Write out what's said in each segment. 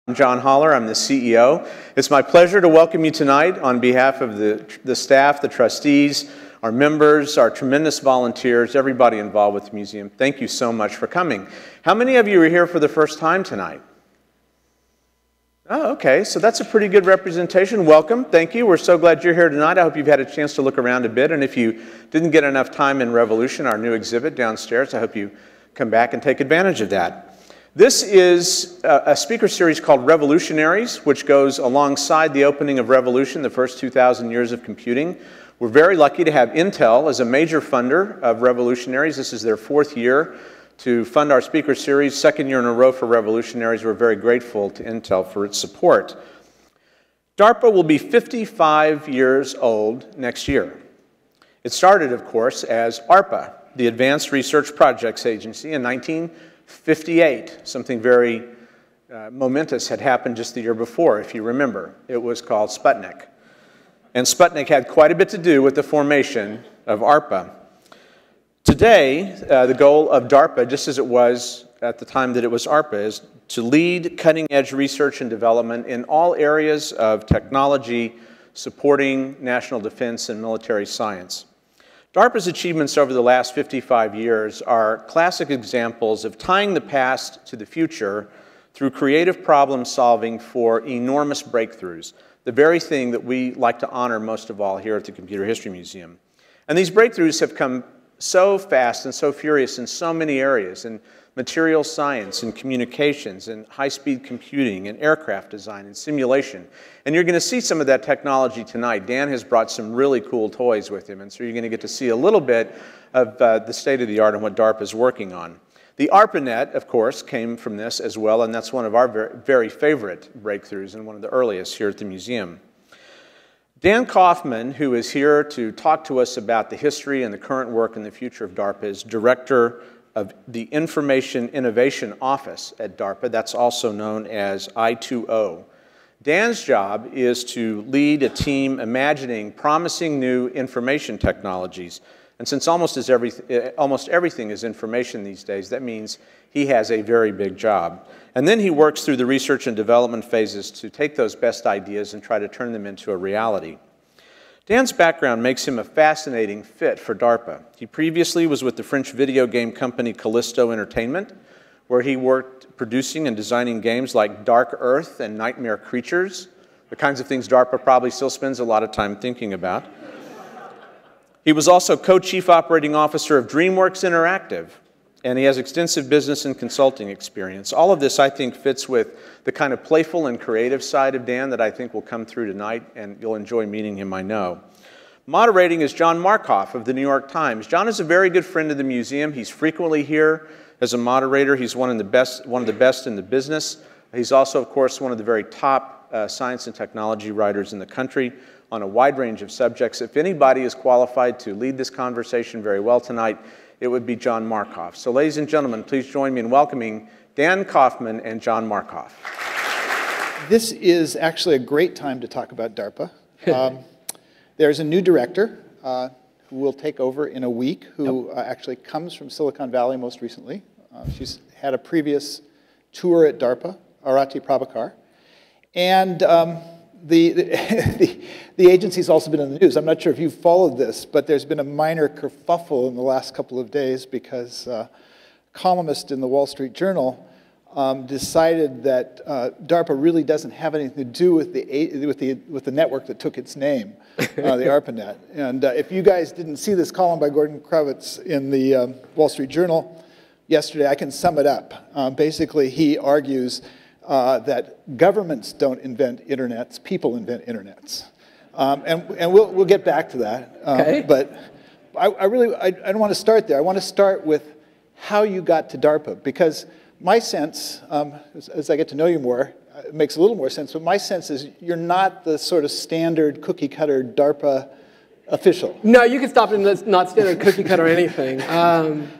I'm John Holler, I'm the CEO. It's my pleasure to welcome you tonight on behalf of the staff, the trustees, our members, our tremendous volunteers, everybody involved with the museum. Thank you so much for coming. How many of you are here for the first time tonight? Oh, okay, so that's a pretty good representation. Welcome, thank you. We're so glad you're here tonight. I hope you've had a chance to look around a bit, and if you didn't get enough time in Revolution, our new exhibit downstairs, I hope you come back and take advantage of that. This is a speaker series called Revolutionaries, which goes alongside the opening of Revolution, the first 2,000 years of computing. We're very lucky to have Intel as a major funder of Revolutionaries. This is their 4th year to fund our speaker series, 2nd year in a row for Revolutionaries. We're very grateful to Intel for its support. DARPA will be 55 years old next year. It started, of course, as ARPA, the Advanced Research Projects Agency, in 1958. Something very momentous had happened just the year before, if you remember. It was called Sputnik. And Sputnik had quite a bit to do with the formation of ARPA. Today, the goal of DARPA, just as it was at the time that it was ARPA, is to lead cutting-edge research and development in all areas of technology supporting national defense and military science. DARPA's achievements over the last 55 years are classic examples of tying the past to the future through creative problem solving for enormous breakthroughs, the very thing that we like to honor most of all here at the Computer History Museum. And these breakthroughs have come so fast and so furious in so many areas, in material science, in communications, in high-speed computing, in aircraft design, and simulation. And you're going to see some of that technology tonight. Dan has brought some really cool toys with him, and so you're going to get to see a little bit of the state of the art and what DARPA is working on. The ARPANET, of course, came from this as well, and that's one of our very favorite breakthroughs and one of the earliest here at the museum. Dan Kaufman, who is here to talk to us about the history and the current work and the future of DARPA, is director of the Information Innovation Office at DARPA. That's also known as I2O. Dan's job is to lead a team imagining promising new information technologies. And since almost everything is information these days, that means he has a very big job. And then he works through the research and development phases to take those best ideas and try to turn them into a reality. Dan's background makes him a fascinating fit for DARPA. He previously was with the French video game company Callisto Entertainment, where he worked producing and designing games like Dark Earth and Nightmare Creatures, the kinds of things DARPA probably still spends a lot of time thinking about. He was also co-chief operating officer of DreamWorks Interactive, and he has extensive business and consulting experience. All of this, I think, fits with the kind of playful and creative side of Dan that I think will come through tonight, and you'll enjoy meeting him, I know. Moderating is John Markoff of the New York Times. John is a very good friend of the museum. He's frequently here as a moderator. He's one of the best in the business. He's also, of course, one of the very top science and technology writers in the country on a wide range of subjects. If anybody is qualified to lead this conversation very well tonight, it would be John Markoff. So ladies and gentlemen, please join me in welcoming Dan Kaufman and John Markoff. This is actually a great time to talk about DARPA. There's a new director who will take over in a week, who actually comes from Silicon Valley most recently. She's had a previous tour at DARPA, Arati Prabhakar. And the agency's also been in the news. I'm not sure if you've followed this, but there's been a minor kerfuffle in the last couple of days because a columnist in the Wall Street Journal decided that DARPA really doesn't have anything to do with the network that took its name, the ARPANET. And if you guys didn't see this column by Gordon Kravitz in the Wall Street Journal yesterday, I can sum it up. Basically, he argues that governments don't invent internets, people invent internets. And we'll get back to that. Okay. But I don't want to start there. I want to start with how you got to DARPA, because my sense, as I get to know you more, it makes a little more sense, but my sense is you're not the sort of standard cookie-cutter DARPA official. No, you can stop it, it's not standard cookie-cutter or anything.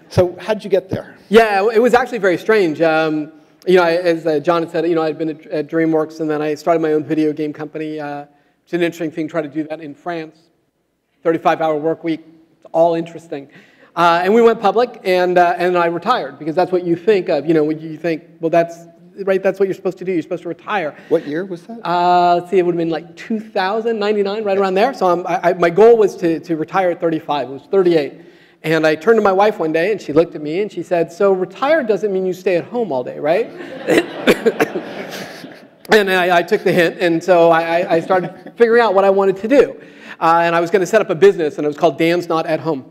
So how'd you get there? Yeah, it was actually very strange. You know, as John had said, you know, I'd been at DreamWorks, and then I started my own video game company. It's an interesting thing, try to do that in France. 35-hour work week, all interesting. And we went public, and I retired, because that's what you think of. You know, when you think, well, that's right? That's what you're supposed to do. You're supposed to retire. What year was that? Let's see, it would have been like 2000, 99, right around there. So my goal was to retire at 35. It was 38. And I turned to my wife one day, and she looked at me, and she said, so retire doesn't mean you stay at home all day, right? And I took the hint, and so I started figuring out what I wanted to do. And I was going to set up a business, and it was called Dan's Not at Home.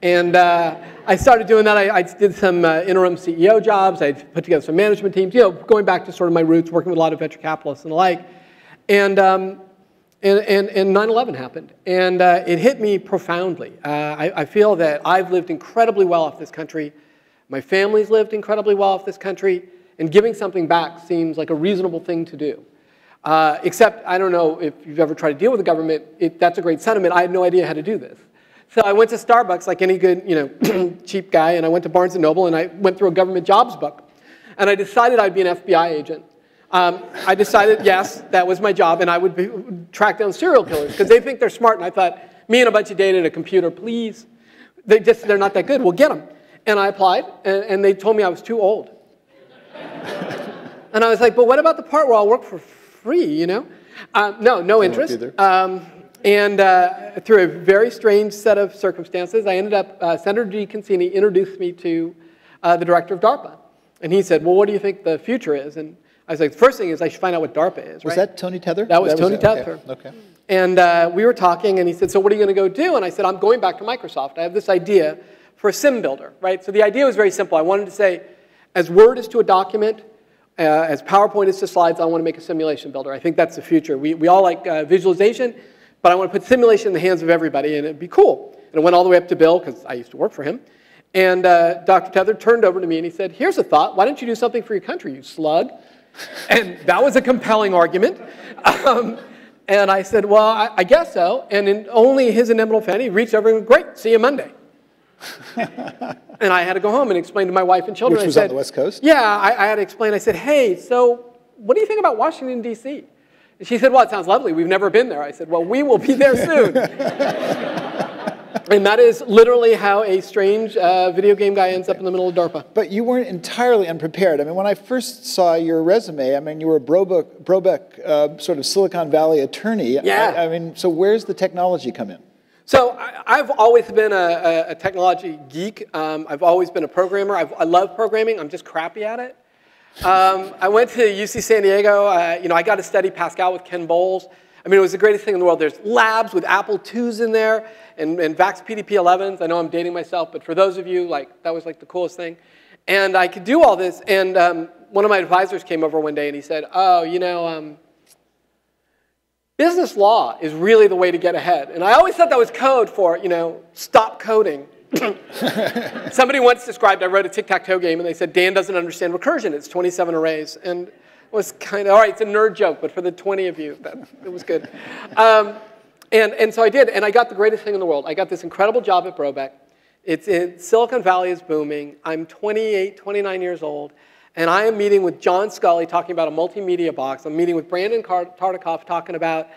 And I started doing that. I did some interim CEO jobs. I put together some management teams, going back to sort of my roots, working with a lot of venture capitalists and the like. And 9/11 happened, and it hit me profoundly. I feel that I've lived incredibly well off this country. My family's lived incredibly well off this country. And giving something back seems like a reasonable thing to do. Except, I don't know if you've ever tried to deal with the government. That's a great sentiment. I had no idea how to do this. So I went to Starbucks like any good, cheap guy, and I went to Barnes & Noble, and I went through a government jobs book. And I decided I'd be an FBI agent. I decided, yes, that was my job, and I would track down serial killers, because they think they're smart. And I thought, me and a bunch of data and a computer, please. They're not that good. We'll get them. And I applied, and they told me I was too old. And I was like, but what about the part where I'll work for free, No interest. And through a very strange set of circumstances, I ended up, Senator DeConcini introduced me to the director of DARPA. And he said, well, what do you think the future is? And I was like, the first thing is I should find out what DARPA is, right? Was that Tony Tether? That was Tony Tether. Okay. And we were talking, and he said, so what are you going to go do? And I said, I'm going back to Microsoft. I have this idea for a sim builder, right? So the idea was very simple. I wanted to say, as Word is to a document, as PowerPoint is to slides, I want to make a simulation builder. I think that's the future. We all like visualization, but I want to put simulation in the hands of everybody, and it'd be cool. And it went all the way up to Bill, because I used to work for him. And Dr. Tether turned over to me, and he said, here's a thought. Why don't you do something for your country, you slug? And that was a compelling argument. And I said, well, I guess so. And in only his inimitable fan, he reached over and went, great, see you Monday. And I had to go home and explain to my wife and children. Which was on the West Coast? Yeah, I had to explain. I said, hey, so what do you think about Washington, D.C.? And she said, well, it sounds lovely. We've never been there. I said, well, we will be there soon. And that is literally how a strange video game guy ends up in the middle of DARPA. But you weren't entirely unprepared. I mean, when I first saw your resume, I mean, you were a Brobeck sort of Silicon Valley attorney. Yeah. I mean, so where's the technology come in? So I've always been a technology geek. I've always been a programmer. I love programming. I'm just crappy at it. I went to UC San Diego. I got to study Pascal with Ken Bowles. I mean, it was the greatest thing in the world. There's labs with Apple IIs in there and VAX PDP-11s. I know I'm dating myself, but for those of you, that was like the coolest thing. And I could do all this. And one of my advisors came over one day and he said, oh, business law is really the way to get ahead. And I always thought that was code for, stop coding. Somebody once described, I wrote a tic-tac-toe game, and they said, Dan doesn't understand recursion. It's 27 arrays. And it was kind of, all right, it's a nerd joke, but for the 20 of you, it was good. And so I did, and I got the greatest thing in the world. I got this incredible job at Brobeck. Silicon Valley is booming. I'm 28, 29 years old. And I am meeting with John Scully talking about a multimedia box. I'm meeting with Brandon Tartikoff talking about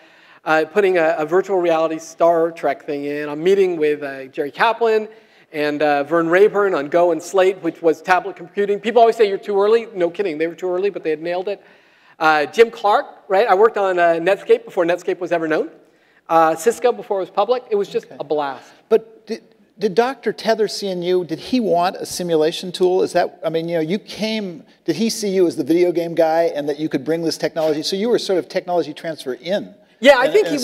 putting a virtual reality Star Trek thing in. I'm meeting with Jerry Kaplan and Vern Rayburn on Go and Slate, which was tablet computing. People always say you're too early. No kidding, they were too early, but they had nailed it. Jim Clark, right? I worked on Netscape before Netscape was ever known. Cisco before it was public. It was just a blast. But did Dr. Tether see in you, did he want a simulation tool? Is that, I mean, you came, did he see you as the video game guy and that you could bring this technology? So you were sort of technology transfer in. Yeah, I think he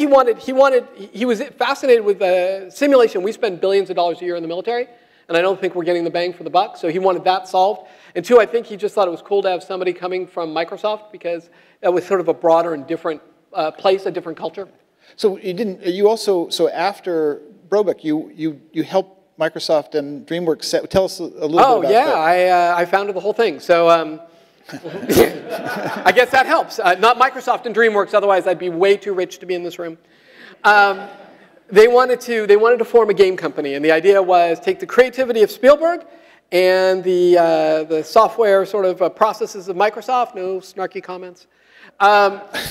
wanted, he was fascinated with simulation. We spend billions of dollars a year in the military, and I don't think we're getting the bang for the buck, so he wanted that solved. And two, I think he just thought it was cool to have somebody coming from Microsoft because that was sort of a broader and different place, a different culture. So so after Brobeck, you helped Microsoft and DreamWorks. Tell us a little bit about that. Oh yeah, I founded the whole thing. So I guess that helps. Not Microsoft and DreamWorks, otherwise I'd be way too rich to be in this room. They wanted to form a game company, and the idea was take the creativity of Spielberg and the software sort of processes of Microsoft. No snarky comments.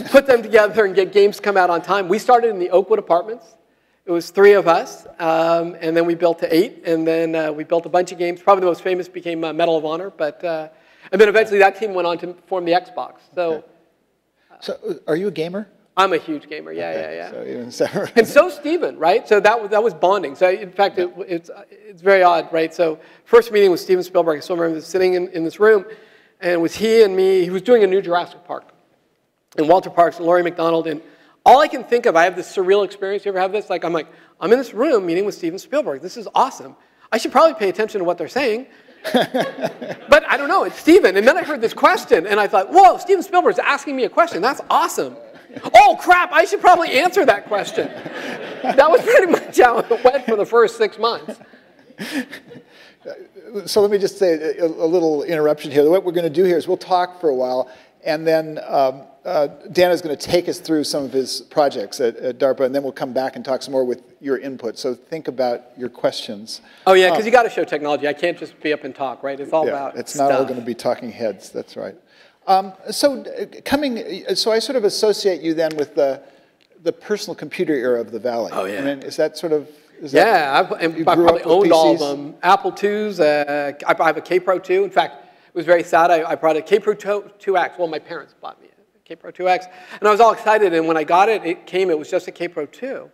Put them together and get games to come out on time. We started in the Oakwood Apartments. It was 3 of us, and then we built to 8, and then we built a bunch of games. Probably the most famous became Medal of Honor, but And then eventually that team went on to form the Xbox. So, okay. So are you a gamer? I'm a huge gamer, yeah, okay. yeah. So even so, and so Steven, right? So that was bonding. So in fact, it's very odd, right? So first meeting with Steven Spielberg, I still remember sitting in this room, and it was he and me. He was doing a new Jurassic Park. And Walter Parks and Laurie McDonald, and all I can think of, I have this surreal experience. You ever have this? Like, I'm in this room meeting with Steven Spielberg. This is awesome. I should probably pay attention to what they're saying. But I don't know, it's Steven. And then I heard this question, and I thought, whoa, Steven Spielberg's asking me a question. That's awesome. Oh, crap, I should probably answer that question. That was pretty much how it went for the first 6 months. So let me just say a little interruption here. What we're going to do here is we'll talk for a while, and then Dan is going to take us through some of his projects at DARPA, and then we'll come back and talk some more with your input. So think about your questions. Oh, yeah, because you got to show technology. I can't just be up and talk, right? It's all about it's stuff. not all going to be talking heads. That's right. So I sort of associate you then with the personal computer era of the Valley. Oh, yeah. I mean, is that sort of... I probably owned all of them. Apple IIs, I have a K-Pro 2. In fact, it was very sad. I brought a K-Pro 2X. Well, my parents bought me a K-Pro 2X. And I was all excited. And when I got it, it was just a K-Pro 2.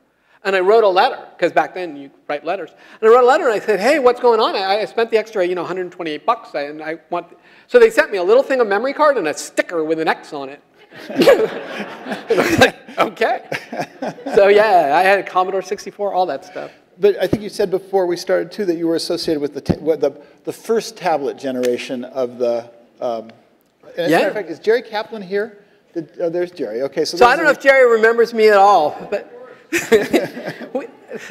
And I wrote a letter, because back then you write letters. And I wrote a letter and I said, hey, what's going on? I spent the extra, $128, and I want... So they sent me a little thing of memory card and a sticker with an X on it. And I was like, okay. So yeah, I had a Commodore 64, all that stuff. But I think you said before we started too that you were associated with the first tablet generation of the. And as a matter of fact, is Jerry Kaplan here? There's Jerry. Okay, so I don't know if Jerry remembers me at all, but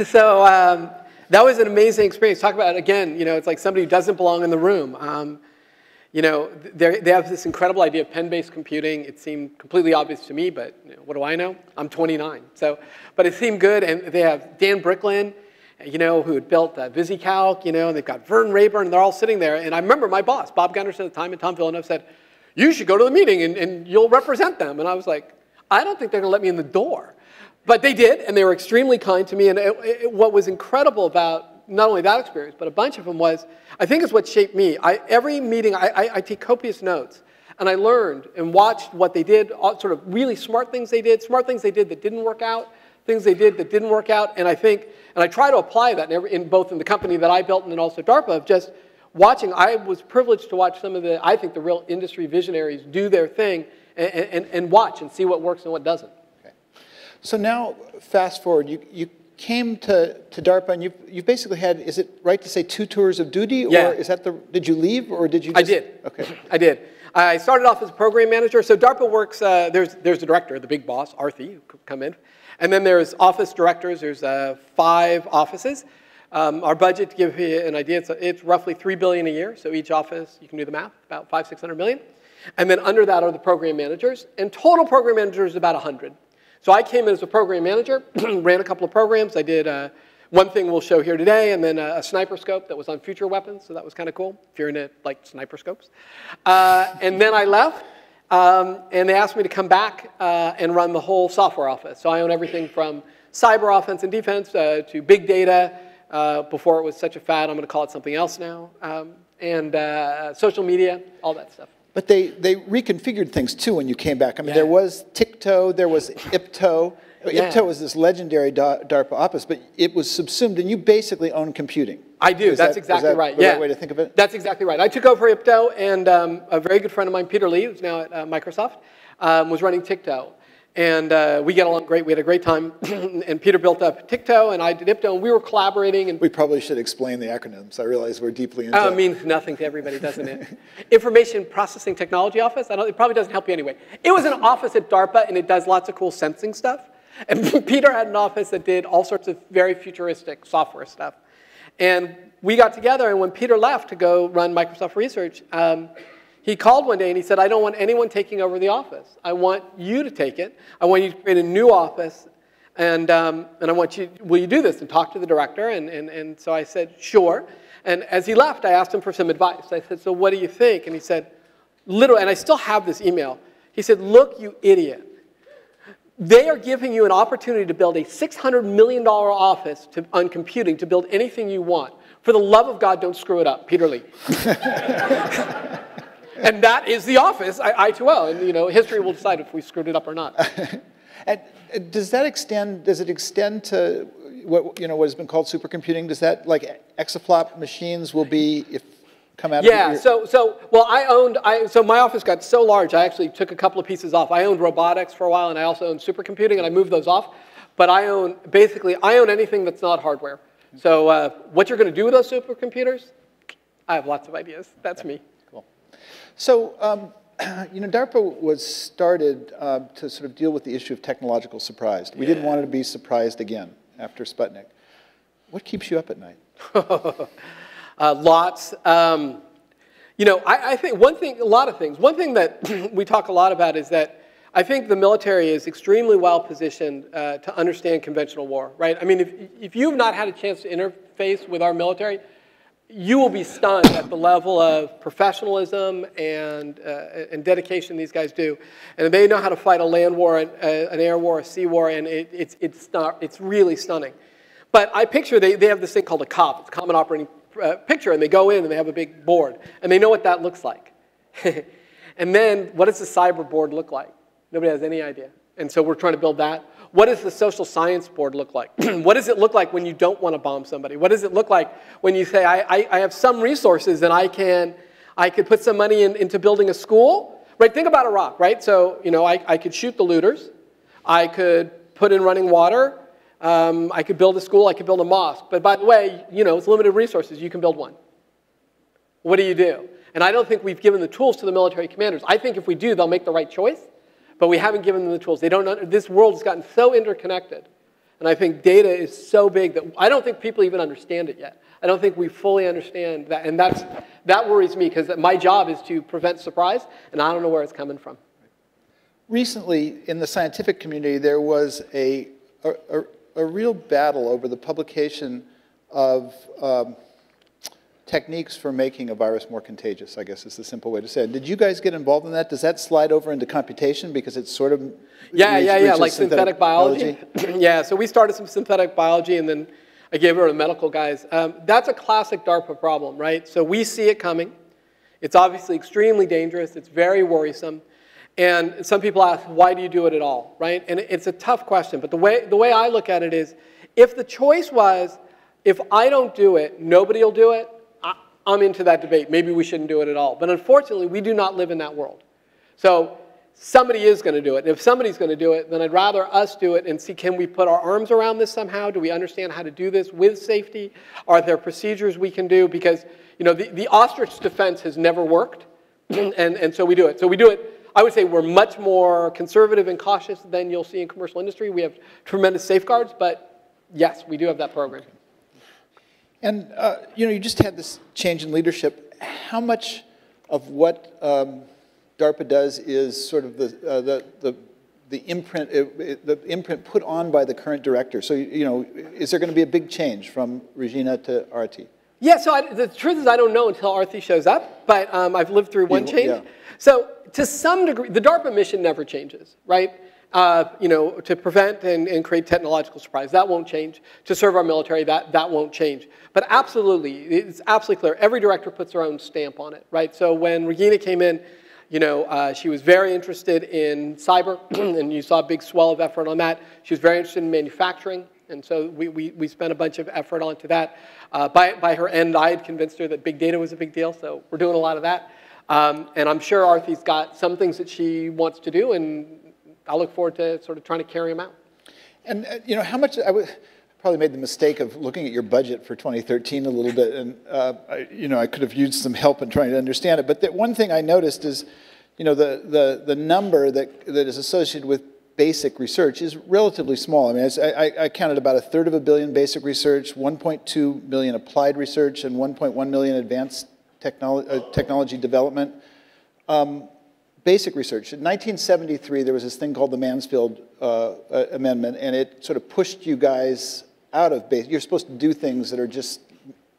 so that was an amazing experience. Talk about again, it's like somebody who doesn't belong in the room. They have this incredible idea of pen-based computing. It seemed completely obvious to me, but what do I know? I'm 29. But it seemed good, and they have Dan Bricklin, who had built VisiCalc, and they've got Vern Rayburn, and they're all sitting there. And I remember my boss, Bob Gunderson at the time, and Tom Villeneuve said, you should go to the meeting, and you'll represent them. And I was like, I don't think they're going to let me in the door. But they did, and they were extremely kind to me. And what was incredible about not only that experience, but a bunch of them was, I think is what shaped me. Every meeting, I take copious notes, and I learned and watched what they did, all sort of really smart things they did that didn't work out, things they did that didn't work out, and I try to apply that in both in the company that I built and then also DARPA, of just watching. I was privileged to watch some of the real industry visionaries do their thing and watch and see what works and what doesn't. Okay. So now, fast forward, you came to DARPA, and you've basically had, is it right to say 2 tours of duty? Yeah. Or is that did you leave, or did you just... I did. Okay. I did. I started off as a program manager. So DARPA works, there's the director, the big boss, Arthi, who could come in. And then there's office directors. There's 5 offices. Our budget, to give you an idea, it's roughly $3 billion a year. So each office, you can do the math, about $500–600 million. And then under that are the program managers. And total program managers is about 100. So I came in as a program manager, ran a couple of programs. I did one thing we'll show here today, and then a sniper scope that was on future weapons. So that was kind of cool, if you're into like sniper scopes. And then I left, and they asked me to come back and run the whole software office. So I own everything from cyber offense and defense to big data. Before it was such a fad, I'm going to call it something else now. And social media, all that stuff. But they reconfigured things, too, when you came back. I mean, there was TICTO, there was IPTO. Yeah. IPTO was this legendary DARPA office, but it was subsumed, and you basically own computing. I do. That's exactly right. The right way to think of it? That's exactly right. I took over IPTO, and a very good friend of mine, Peter Lee, who's now at Microsoft, was running TICTO. And we get along great. We had a great time. And Peter built up TICTO, and I did IPTO, and we were collaborating. And we probably should explain the acronyms. I realize we're deeply into it means nothing to everybody, doesn't it? Information Processing Technology Office. It probably doesn't help you anyway. It was an office at DARPA, and it does lots of cool sensing stuff. And Peter had an office that did all sorts of very futuristic software stuff. And we got together, and when Peter left to go run Microsoft Research, he called one day and he said, I don't want anyone taking over the office. I want you to take it. I want you to create a new office. And I want you, will you do this? And talk to the director. And so I said, sure. And as he left, I asked him for some advice. I said, so what do you think? And he said, literally, and I still have this email. He said, look, you idiot. They are giving you an opportunity to build a $600 million office on computing to build anything you want. For the love of God, don't screw it up. Peter Lee. And that is the office, I2L. And, you know, history will decide if we screwed it up or not. And does that extend, does it extend to what, you know, what has been called supercomputing? Does that, like, exaflop machines will be, come out yeah, of your... so my office got so large, I actually took a couple of pieces off. I owned robotics for a while, and I also owned supercomputing, and I moved those off. But I own anything that's not hardware. So what you're going to do with those supercomputers, I have lots of ideas. That's me. Cool. So, you know, DARPA was started to sort of deal with the issue of technological surprise. We didn't want to be surprised again after Sputnik. What keeps you up at night? Lots. You know, I think a lot of things. One thing that we talk a lot about is that I think the military is extremely well positioned to understand conventional war, right? I mean, if you've not had a chance to interface with our military, you will be stunned at the level of professionalism and dedication these guys do. And they know how to fight a land war, an air war, a sea war, and it's really stunning. But I picture they have this thing called a COP, it's a Common Operating Picture, and they go in and they have a big board, and they know what that looks like. And then what does the cyber board look like? Nobody has any idea. And so we're trying to build that. What does the social science board look like? What does it look like when you don't want to bomb somebody? What does it look like when you say, I have some resources and I could put some money into building a school? Right, think about Iraq, right? So, you know, I could shoot the looters. I could put in running water. I could build a school. I could build a mosque. But by the way, you know, it's limited resources. You can build one. What do you do? And I don't think we've given the tools to the military commanders. I think if we do, they'll make the right choice. But we haven't given them the tools. They don't. This world has gotten so interconnected. And I think data is so big that I don't think people even understand it yet. I don't think we fully understand that. And that worries me, because my job is to prevent surprise, and I don't know where it's coming from. Recently, in the scientific community, there was a real battle over the publication of techniques for making a virus more contagious, I guess is the simple way to say it. Did you guys get involved in that? Does that slide over into computation because it's sort of... Yeah, like synthetic biology. Yeah, so we started some synthetic biology, and then I gave it to medical guys. That's a classic DARPA problem, right? So we see it coming. It's obviously extremely dangerous. It's very worrisome. And some people ask, why do you do it at all, right? And it's a tough question. But the way I look at it is, if the choice was, if I don't do it, nobody will do it, I'm into that debate. Maybe we shouldn't do it at all. But unfortunately, we do not live in that world. So somebody is going to do it. And if somebody's going to do it, then I'd rather us do it and see, can we put our arms around this somehow? Do we understand how to do this with safety? Are there procedures we can do? Because, you know, the ostrich defense has never worked. And so we do it. So we do it. I would say we're much more conservative and cautious than you'll see in commercial industry. We have tremendous safeguards, but yes, we do have that program. And, you know, you just had this change in leadership. How much of what DARPA does is sort of the imprint put on by the current director? So, you know, is there going to be a big change from Regina to Arti? Yeah, so the truth is I don't know until Arti shows up, but I've lived through one change. Yeah. So to some degree, the DARPA mission never changes, right? You know, to prevent and create technological surprise, that won't change. To serve our military, that won't change. But absolutely, it's absolutely clear. Every director puts their own stamp on it, right? So when Regina came in, you know, she was very interested in cyber, and you saw a big swell of effort on that. She was very interested in manufacturing, and so we spent a bunch of effort onto that. By her end, I had convinced her that big data was a big deal, so we're doing a lot of that. And I'm sure Arti's got some things that she wants to do, and I look forward to sort of trying to carry them out. And, you know, how much, probably made the mistake of looking at your budget for 2013 a little bit, and, you know, I could have used some help in trying to understand it. But one thing I noticed is, you know, the number that is associated with basic research is relatively small. I mean, I counted about $1/3 of $1 billion basic research, 1.2 million applied research, and 1.1 million advanced technology development. Basic research. In 1973, there was this thing called the Mansfield Amendment, and it sort of pushed you guys out of basic. You're supposed to do things that are just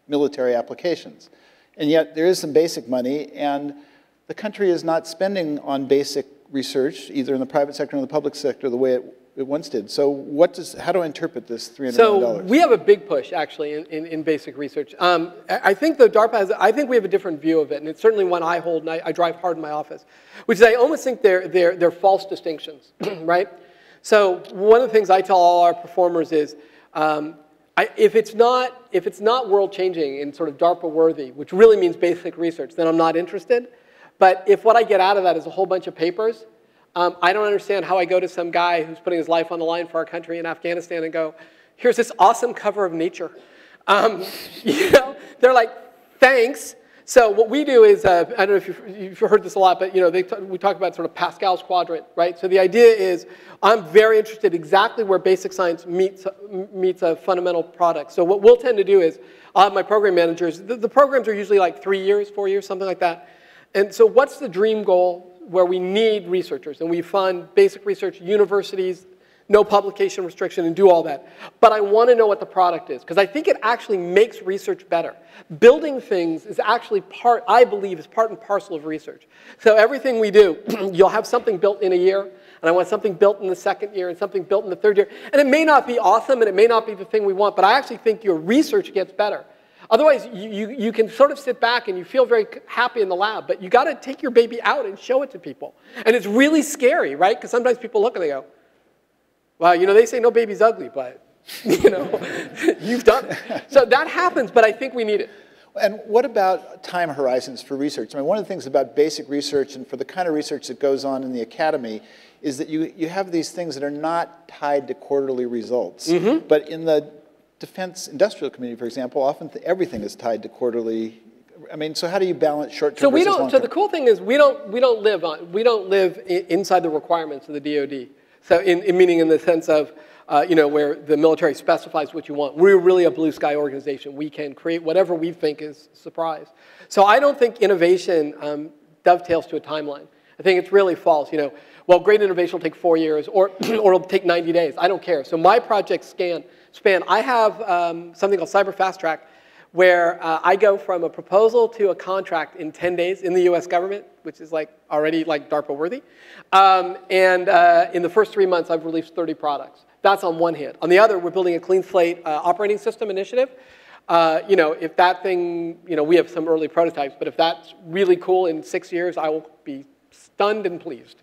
military applications. And yet, there is some basic money, and the country is not spending on basic research, either in the private sector or in the public sector, the way it it once did. So how do I interpret this $300 million? So we have a big push, actually, in basic research. I think the DARPA has, I think we have a different view of it, and it's certainly one I hold, and I drive hard in my office, which is I almost think they're false distinctions, right? So one of the things I tell all our performers is, if it's not world-changing and sort of DARPA-worthy, which really means basic research, then I'm not interested. But if what I get out of that is a whole bunch of papers, I don't understand how I go to some guy who's putting his life on the line for our country in Afghanistan and go, here's this awesome cover of Nature. You know, they're like, thanks. So what we do is, I don't know if you've heard this a lot, but you know, we talk about sort of Pascal's quadrant, right? So the idea is, I'm very interested exactly where basic science meets a fundamental product. So what we'll tend to do is, I'll have my program managers, the programs are usually like 3 years, 4 years, something like that. And so what's the dream goal where we need researchers? And we fund basic research, universities, no publication restriction, and do all that. But I want to know what the product is, because I think it actually makes research better. Building things is actually I believe, is part and parcel of research. So everything we do, you'll have something built in a year, and I want something built in the second year, and something built in the third year. And it may not be awesome, and it may not be the thing we want, but I actually think your research gets better. Otherwise, you can sort of sit back and you feel very happy in the lab, but you got to take your baby out and show it to people. And it's really scary, right? Because sometimes people look and they go, well, you know, they say no baby's ugly, but, you know, you've done it. So that happens, but I think we need it. And what about time horizons for research? I mean, one of the things about basic research and for the kind of research that goes on in the academy is that you have these things that are not tied to quarterly results. Mm-hmm. But in the defense industrial community, for example, often everything is tied to quarterly. I mean, so how do you balance short-term versus long-term? So the cool thing is we don't live inside the requirements of the DoD. So meaning in the sense of you know, where the military specifies what you want. We're really a blue sky organization. We can create whatever we think is a surprise. So I don't think innovation dovetails to a timeline. I think it's really false. You know, well, great innovation will take 4 years, or it'll take 90 days. I don't care. So my projects span. I have something called Cyber Fast Track, where I go from a proposal to a contract in 10 days in the US government, which is like already like DARPA worthy. In the first 3 months, I've released 30 products. That's on one hand. On the other, we're building a clean slate operating system initiative. You know, if that thing, you know, we have some early prototypes, but if that's really cool in 6 years, I will be stunned and pleased.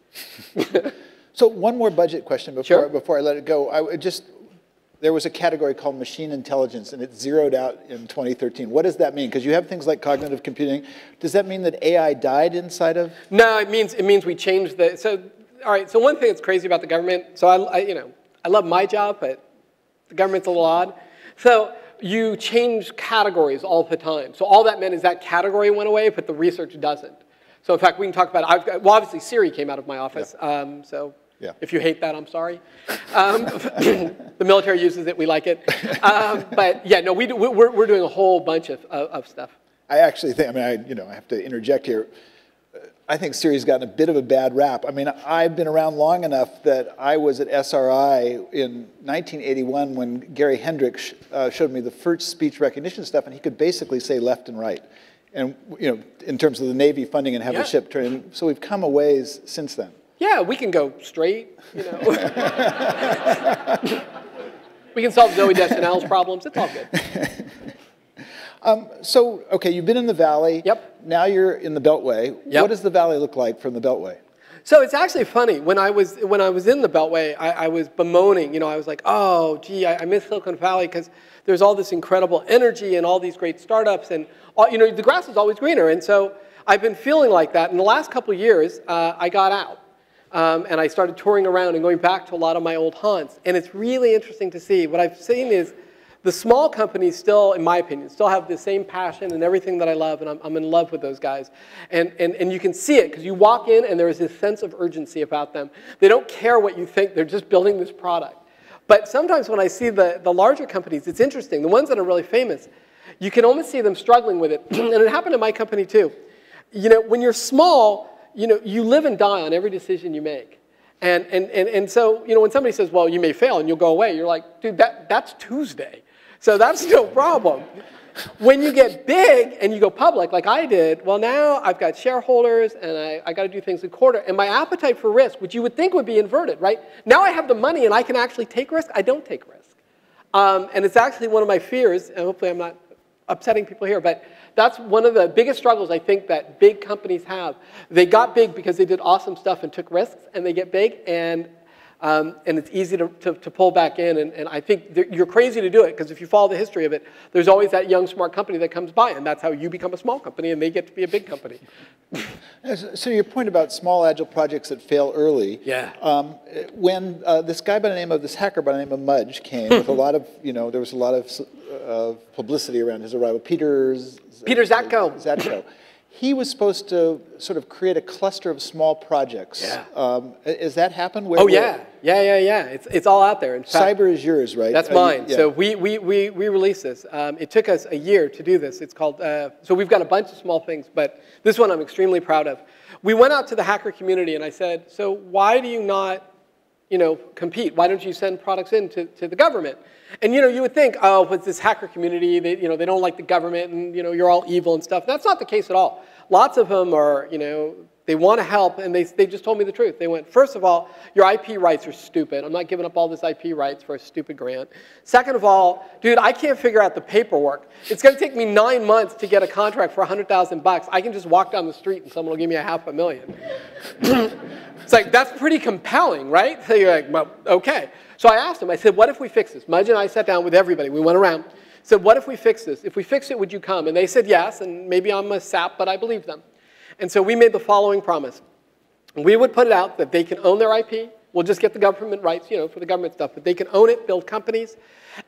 So one more budget question before I let it go. There was a category called machine intelligence, and it zeroed out in 2013. What does that mean? Because you have things like cognitive computing. Does that mean that AI died inside of? No, it means we changed the. So all right. So one thing that's crazy about the government. So I love my job, but the government's a little odd. So you change categories all the time. So all that meant is that category went away, but the research doesn't. So in fact, we can talk about it. Well, obviously Siri came out of my office. Yeah. Yeah. If you hate that, I'm sorry. The military uses it. We like it. But yeah, no, we're doing a whole bunch of stuff. I actually think, I have to interject here. I think Siri's gotten a bit of a bad rap. I mean, I've been around long enough that I was at SRI in 1981 when Gary Hendricks showed me the first speech recognition stuff, and he could basically say left and right. And, you know, in terms of the Navy funding and having the ship turn. So we've come a ways since then. Yeah, we can go straight, you know. We can solve Zoe Deschanel's problems. It's all good. So, okay, you've been in the Valley. Yep. Now you're in the Beltway. Yep. What does the Valley look like from the Beltway? So it's actually funny. When I was in the Beltway, I was bemoaning. You know, I was like, oh, gee, I miss Silicon Valley because there's all this incredible energy and all these great startups, and you know, the grass is always greener. And so I've been feeling like that. In the last couple of years, I got out. And I started touring around and going back to a lot of my old haunts. And it's really interesting to see. What I've seen is the small companies still, in my opinion, still have the same passion and everything that I love, and I'm in love with those guys. And you can see it, because you walk in and there is this sense of urgency about them. They don't care what you think. They're just building this product. But sometimes when I see the larger companies, it's interesting. The ones that are really famous, you can almost see them struggling with it. And it happened in my company, too. You know, when you're small, you know, you live and die on every decision you make. And so, you know, when somebody says, well, you may fail and you'll go away, you're like, dude, that's Tuesday. So that's no problem. When you get big and you go public, like I did, well, now I've got shareholders and I got to do things in quarter. And my appetite for risk, which you would think would be inverted, right? Now I have the money and I can actually take risk. I don't take risk. And it's actually one of my fears, and hopefully I'm not upsetting people here, but that's one of the biggest struggles I think that big companies have. They got big because they did awesome stuff and took risks, and they get big, and it's easy to pull back in. And I think you're crazy to do it, because if you follow the history of it, there's always that young, smart company that comes by, and that's how you become a small company, and they get to be a big company. So your point about small, agile projects that fail early. Yeah. When this hacker by the name of Mudge came with a lot of, there was a lot of publicity around his arrival. Peter Zatko. He was supposed to sort of create a cluster of small projects. Yeah. Has that happened? Yeah. It's all out there. In fact, Cyber is yours, right? That's mine. Yeah. So we released this. It took us a year to do this. It's called, so we've got a bunch of small things, but this one I'm extremely proud of. We went out to the hacker community and I said, so why do you not, compete? Why don't you send products in to the government? And you would think, oh, with this hacker community, they don't like the government, and you're all evil and stuff. That's not the case at all. Lots of them are, they want to help, and they just told me the truth. They went, first of all, your IP rights are stupid. I'm not giving up all this IP rights for a stupid grant. Second of all, dude, I can't figure out the paperwork. It's going to take me 9 months to get a contract for $100,000. I can just walk down the street and someone will give me $500,000. It's like, that's pretty compelling, right? So you're like, well, okay. So I asked him, I said, what if we fix this? Mudge and I sat down with everybody. We went around. Said, what if we fix this? If we fix it, would you come? And they said yes, and maybe I'm a sap, but I believe them. And so we made the following promise. We would put it out that they can own their IP. We'll just get the government rights, for the government stuff, but they can own it, build companies,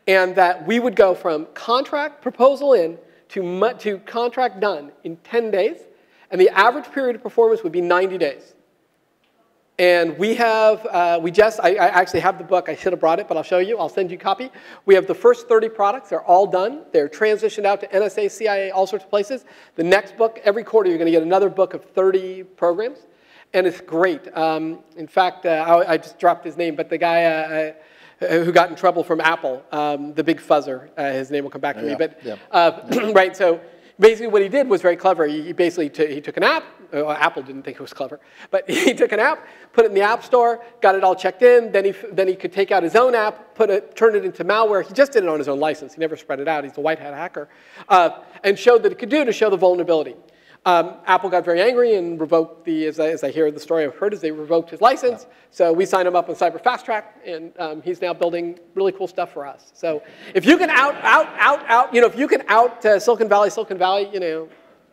and that we would go from contract proposal in to contract done in 10 days, and the average period of performance would be 90 days. And we have, I actually have the book. I should have brought it, but I'll show you. I'll send you a copy. We have the first 30 products. They're all done. They're transitioned out to NSA, CIA, all sorts of places. The next book, every quarter, you're going to get another book of 30 programs. And it's great. In fact, I just dropped his name, but the guy who got in trouble from Apple, the big fuzzer, his name will come back to me. But right, so basically what he did was very clever. He basically took an app. Apple didn't think it was clever, but he took an app, put it in the App Store, got it all checked in. Then he could take out his own app, turn it into malware. He just did it on his own license. He never spread it out. He's a white hat hacker, and showed that it could do to show the vulnerability. Apple got very angry and revoked as I hear the story I've heard, is they revoked his license. So we signed him up on Cyber Fast Track, and he's now building really cool stuff for us. So if you can if you can out Silicon Valley,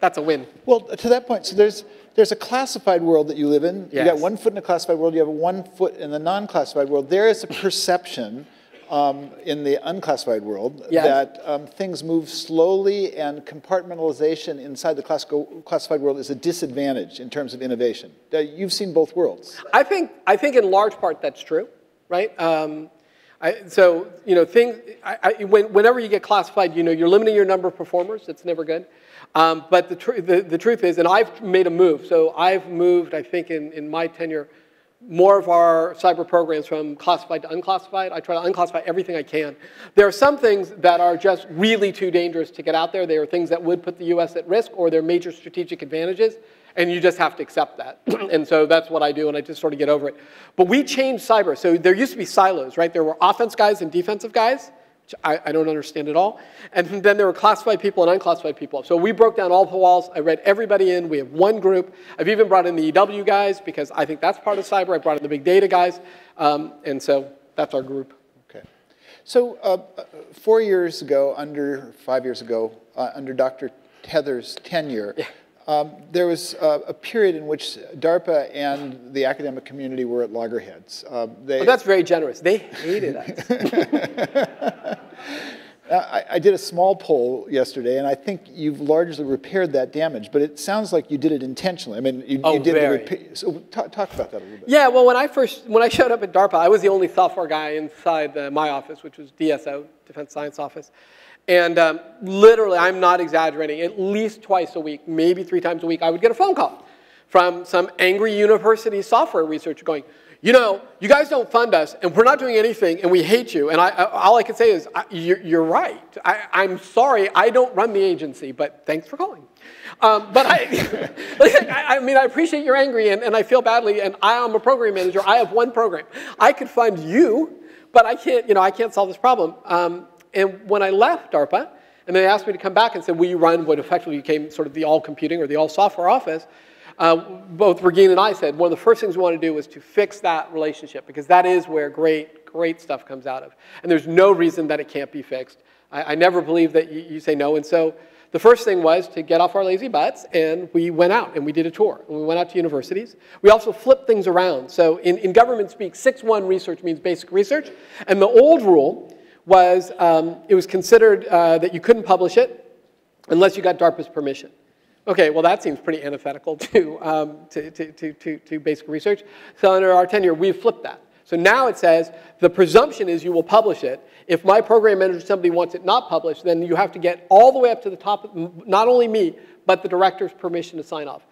that's a win. Well, to that point, so there's a classified world that you live in. Yes. You got 1 foot in the classified world. You have 1 foot in the non-classified world. There is a perception in the unclassified world that things move slowly, and compartmentalization inside the classified world is a disadvantage in terms of innovation. You've seen both worlds. I think in large part that's true, right? Whenever you get classified, you're limiting your number of performers. It's never good. But the truth is, and I've made a move. So I've moved, I think, in my tenure, more of our cyber programs from classified to unclassified. I try to unclassify everything I can. There are some things that are just really too dangerous to get out there. There are things that would put the US at risk, or they're major strategic advantages, and you just have to accept that. And so that's what I do, and I just sort of get over it. But we changed cyber. So there used to be silos, right? There were offense guys and defensive guys, which I don't understand at all. And then there were classified people and unclassified people. So we broke down all the walls. I read everybody in. We have one group. I've even brought in the EW guys because I think that's part of cyber. I brought in the big data guys. And so that's our group. Okay. So 4 years ago, 5 years ago, under Dr. Tether's tenure, there was a period in which DARPA and the academic community were at loggerheads. That's very generous. They hated us. I did a small poll yesterday, and I think you've largely repaired that damage, but it sounds like you did it intentionally. I mean, you did it. So talk about that a little bit. Yeah, well, when I showed up at DARPA, I was the only software guy inside my office, which was DSO, Defense Science Office. And literally, I'm not exaggerating, at least twice a week, maybe 3 times a week, I would get a phone call from some angry university software researcher going, you know, you guys don't fund us, and we're not doing anything, and we hate you. And all I can say is, you're right. I'm sorry, I don't run the agency, but thanks for calling. But I mean, I appreciate you're angry, and I feel badly, and I am a program manager. I have one program. I could fund you, but I can't, you know, I can't solve this problem. And when I left DARPA, and they asked me to come back and said, will you run what effectively became sort of the all-computing or the all-software office, both Regine and I said one of the first things we want to do was to fix that relationship, because that is where great stuff comes out of. And there's no reason that it can't be fixed. I never believe that you say no. And so the first thing was to get off our lazy butts, and we went out and we did a tour. And we went out to universities. We also flipped things around. So in government speak, 6-1 research means basic research. And the old rule was it was considered that you couldn't publish it unless you got DARPA's permission. Okay, well that seems pretty antithetical to basic research. So under our tenure, we've flipped that. So now it says the presumption is you will publish it. If my program manager or somebody wants it not published, then you have to get all the way up to the top, not only me, but the director's permission to sign off.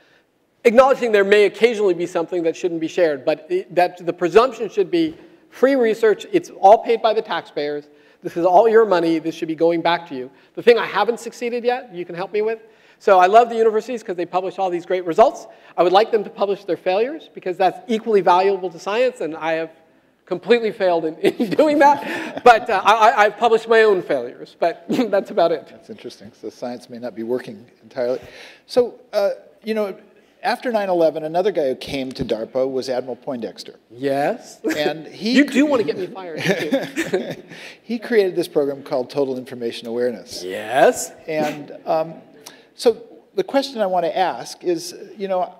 Acknowledging there may occasionally be something that shouldn't be shared, but that the presumption should be free research. It's all paid by the taxpayers. This is all your money. This should be going back to you. The thing I haven't succeeded yet, you can help me with. So I love the universities because they publish all these great results. I would like them to publish their failures because that's equally valuable to science, and I have completely failed in doing that. But I've published my own failures, but that's about it. That's interesting. So science may not be working entirely. So, you know, after 9/11, another guy who came to DARPA was Admiral Poindexter. Yes. And he you do want to get me fired. He created this program called Total Information Awareness. Yes. And so the question I want to ask is, you know,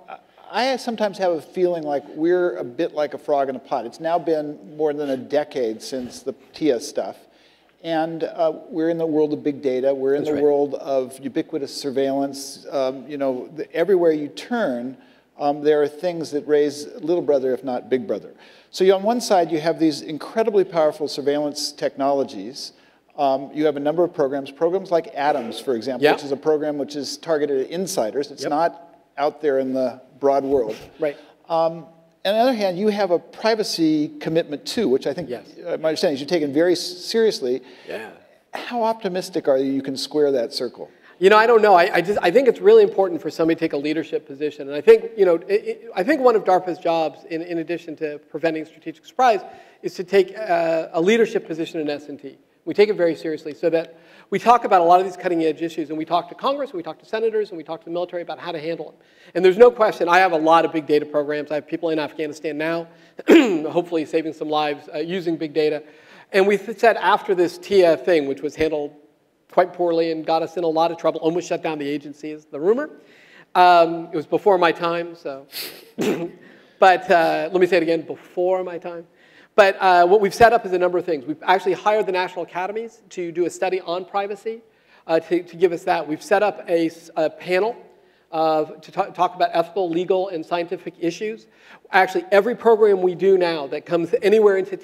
I sometimes have a feeling like we're a bit like a frog in a pot. It's now been more than a decade since the TIA stuff. And we're in the world of big data. We're in the world of ubiquitous surveillance. You know, everywhere you turn, there are things that raise little brother, if not big brother. So on one side, you have these incredibly powerful surveillance technologies. You have a number of programs like ATOMS, for example, which is a program which is targeted at insiders. It's not out there in the broad world. Right. On the other hand, you have a privacy commitment too, which I think, my understanding is you're taken very seriously. Yeah. How optimistic are you can square that circle? You know, I don't know. I think it's really important for somebody to take a leadership position. And I think, you know, I think one of DARPA's jobs, in addition to preventing strategic surprise, is to take a leadership position in S&T. We take it very seriously so that we talk about a lot of these cutting edge issues, and we talk to Congress, and we talk to senators, and we talk to the military about how to handle them. And there's no question, I have a lot of big data programs. I have people in Afghanistan now, hopefully saving some lives using big data. And we said after this TIA thing, which was handled quite poorly and got us in a lot of trouble, almost shut down the agency is the rumor. It was before my time, so. But let me say it again, before my time. But what we've set up is a number of things. We've actually hired the national academies to do a study on privacy to give us that. We've set up a panel to talk about ethical, legal, and scientific issues. Actually, every program we do now that comes anywhere into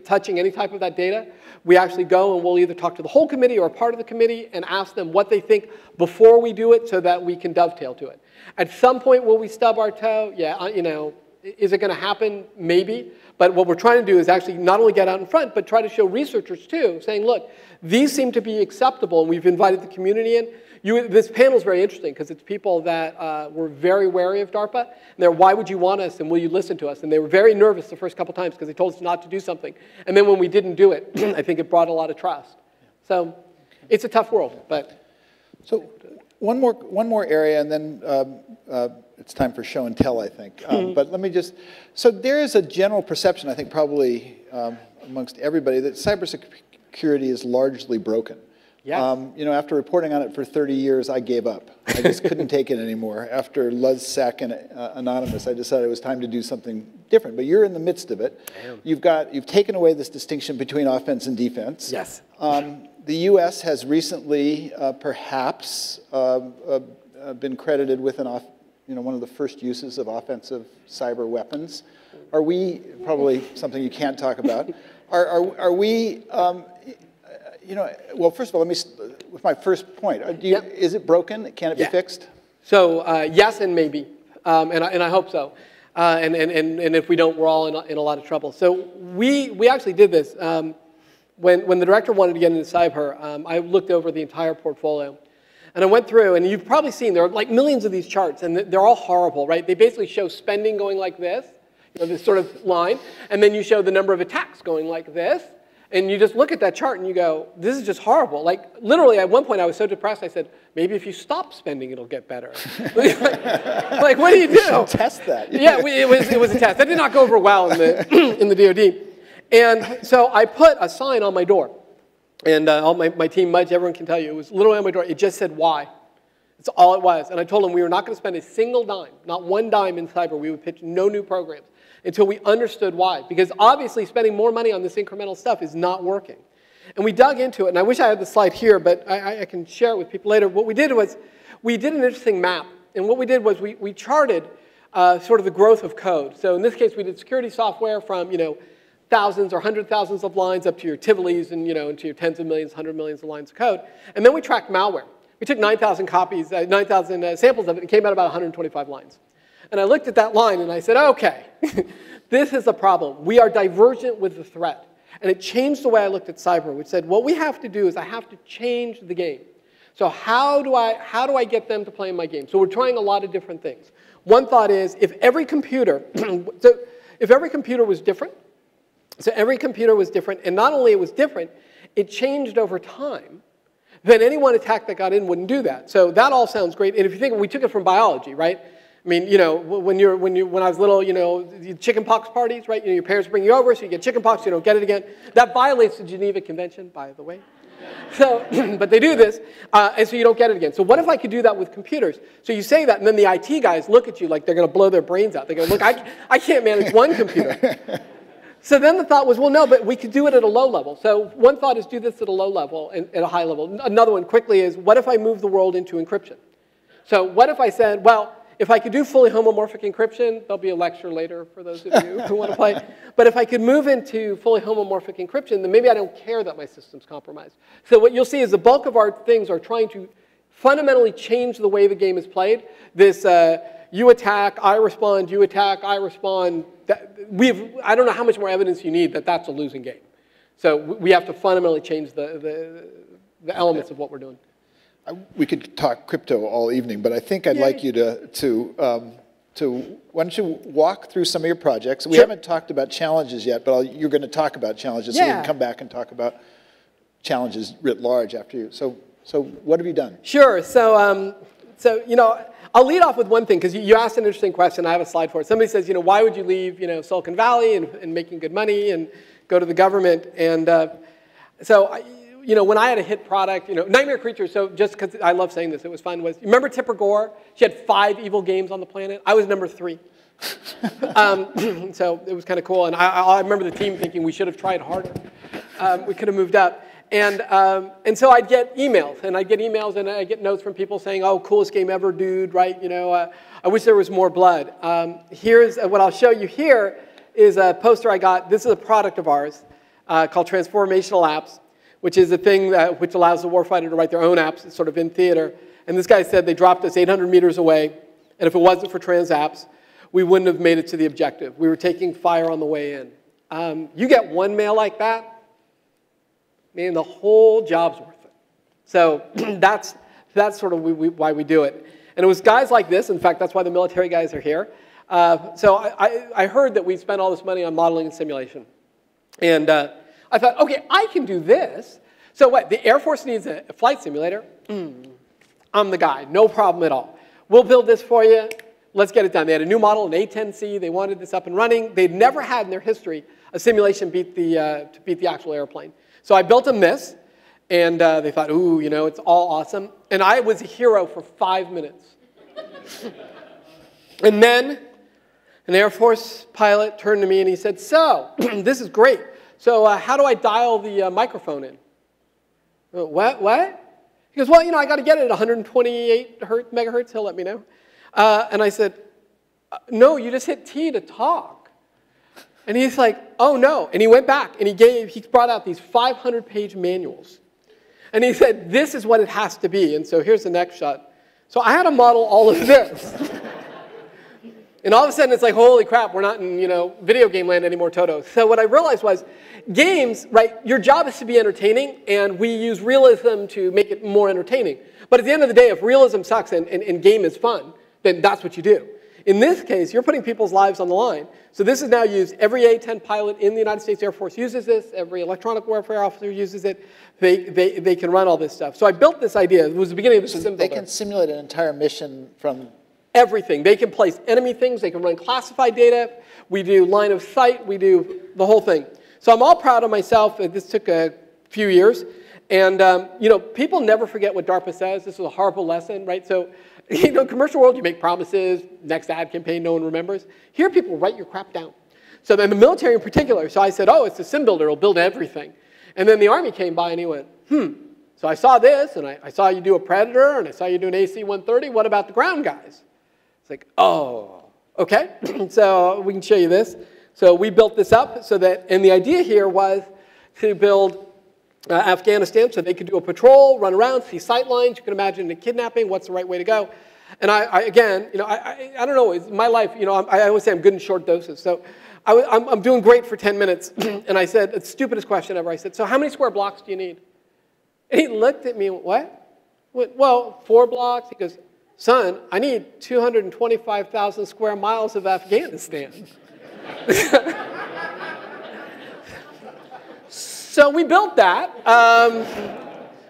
touching any type of that data, we actually go and we'll either talk to the whole committee or part of the committee and ask them what they think before we do it so that we can dovetail to it. At some point, will we stub our toe? Yeah, you know, is it going to happen? Maybe. But what we're trying to do is actually not only get out in front, but try to show researchers too, saying, look, these seem to be acceptable, and we've invited the community in. This panel is very interesting because it's people that were very wary of DARPA. And they're, why would you want us, and will you listen to us? And they were very nervous the first couple times because they told us not to do something. And then when we didn't do it, I think it brought a lot of trust. So it's a tough world, but. So one more area, and then it's time for show and tell, I think. But let me just, so there is a general perception, I think probably amongst everybody, that cybersecurity is largely broken. Yes. You know, after reporting on it for 30 years, I gave up. I just couldn't take it anymore. After LuzSec and Anonymous, I decided it was time to do something different. But you're in the midst of it. You've taken away this distinction between offense and defense. Yes. The U.S. has recently, perhaps, been credited with one of the first uses of offensive cyber weapons. Are we, probably something you can't talk about, are we, you know, well, first of all, with my first point, is it broken? Can it be fixed? So yes and maybe, and I hope so. And if we don't, we're all in a lot of trouble. So we actually did this. When the director wanted to get into cyber, I looked over the entire portfolio. And I went through, and you've probably seen, there are like millions of these charts, and they're all horrible, right? They basically show spending going like this, this sort of line, and then you show the number of attacks going like this, and you just look at that chart and you go, this is just horrible. Like, literally, at one point, I was so depressed, I said, maybe if you stop spending, it'll get better. like, what do you do? Test that. Yeah, it was a test. That did not go over well in the, in the DoD. And so I put a sign on my door. And all my team, Mudge, everyone can tell you, it was literally on my door. It just said, why? That's all it was. And I told them we were not going to spend a single dime, not one dime in cyber. We would pitch no new programs until we understood why. Because obviously spending more money on this incremental stuff is not working. And we dug into it. And I wish I had the slide here, but I can share it with people later. What we did was we did an interesting map. And what we did was we charted sort of the growth of code. So in this case, we did security software from, thousands or hundred thousands of lines up to your Tivolis and, into your tens of millions, 100 millions of lines of code. And then we tracked malware. We took 9,000 copies, 9,000 samples of it, and came out about 125 lines. And I looked at that line and I said, okay, this is a problem. We are divergent with the threat. And it changed the way I looked at cyber, which said, what we have to do is I have to change the game. So how do I get them to play in my game? So we're trying a lot of different things. One thought is, if every computer was different, so every computer was different, and not only it was different, it changed over time, then any one attack that got in wouldn't do that. So that all sounds great. And if you think, we took it from biology, right? I mean, when I was little, chicken pox parties, right? Your parents bring you over, so you get chicken pox, you don't get it again. That violates the Geneva Convention, by the way. So, but they do this, and so you don't get it again. So what if I could do that with computers? So you say that, and then the IT guys look at you like they're going to blow their brains out. They go, look, I can't manage one computer. So then the thought was, well, no, but we could do it at a low level. So one thought is do this at a low level and at a high level. Another one quickly is, what if I move the world into encryption? So what if I said, well, if I could do fully homomorphic encryption, there'll be a lecture later for those of you who want to play. But if I could move into fully homomorphic encryption, then maybe I don't care that my system's compromised. So what you'll see is the bulk of our things are trying to fundamentally change the way the game is played. This you attack, I respond, you attack, I respond. I don't know how much more evidence you need that that's a losing game. So we have to fundamentally change the elements of what we're doing. We could talk crypto all evening, but I think I'd like you to why don't you walk through some of your projects? We haven't talked about challenges yet, but you're going to talk about challenges, so we can come back and talk about challenges writ large after you. So what have you done? Sure. So I'll lead off with one thing, because you asked an interesting question. I have a slide for it. Somebody says, why would you leave, Silicon Valley and making good money and go to the government? And when I had a hit product, Nightmare Creatures, so just because I love saying this, it was fun, was, you remember Tipper Gore? She had 5 evil games on the planet. I was number 3. So it was kind of cool. And I remember the team thinking we should have tried harder. We could have moved up. And so I'd get emails, and I'd get notes from people saying, oh, coolest game ever, dude, right? I wish there was more blood. Here's what I'll show you here is a poster I got. This is a product of ours called Transformational Apps, which is a thing which allows the warfighter to write their own apps. It's sort of in theater. And this guy said they dropped us 800 meters away, and if it wasn't for trans apps, we wouldn't have made it to the objective. We were taking fire on the way in. You get one mail like that, man, the whole job's worth it. So that's sort of why we do it. And it was guys like this. In fact, that's why the military guys are here. So I heard that we spent all this money on modeling and simulation. And I thought, okay, I can do this. So what? The Air Force needs a flight simulator. I'm the guy. No problem at all. We'll build this for you. Let's get it done. They had a new model, an A-10C. They wanted this up and running. They'd never had in their history a simulation beat the actual airplane. So I built them this, and they thought, ooh, it's all awesome. And I was a hero for 5 minutes. And then an Air Force pilot turned to me and he said, so, this is great. So how do I dial the microphone in? What? He goes, well, I got to get it at 128 megahertz. He'll let me know. And I said, no, you just hit T to talk. And he's like, oh, no. And he went back, and he brought out these 500-page manuals. And he said, this is what it has to be. And so here's the next shot. So I had to model all of this. And all of a sudden, it's like, holy crap, we're not in, video game land anymore, Toto. So what I realized was, games, right, your job is to be entertaining, and we use realism to make it more entertaining. But at the end of the day, if realism sucks and game is fun, then that's what you do. In this case, you're putting people's lives on the line. So this is now used. Every A-10 pilot in the United States Air Force uses this. Every electronic warfare officer uses it. They can run all this stuff. So I built this idea. It was the beginning of the sim builder. They can simulate an entire mission from... Everything. They can place enemy things. They can run classified data. We do line of sight. We do the whole thing. So I'm all proud of myself. This took a few years. And, people never forget what DARPA says. This was a horrible lesson, right? So, commercial world, you make promises. Next ad campaign, no one remembers. Here, people write your crap down. So then the military in particular. So I said, oh, it's a sim builder. It'll build everything. And then the Army came by and he went, So I saw this, and I saw you do a Predator, and I saw you do an AC-130. What about the ground guys? It's like, oh, okay. So we can show you this. So we built this up so that, and the idea here was to build Afghanistan so they could do a patrol, run around, see sight lines. You can imagine a kidnapping. What's the right way to go? And I don't know. It's my life, I always say I'm good in short doses. So I'm doing great for 10 minutes. And I said, it's the stupidest question ever. I said, so how many square blocks do you need? And he looked at me and went, what? Well, 4 blocks. He goes, son, I need 225,000 square miles of Afghanistan. So we built that.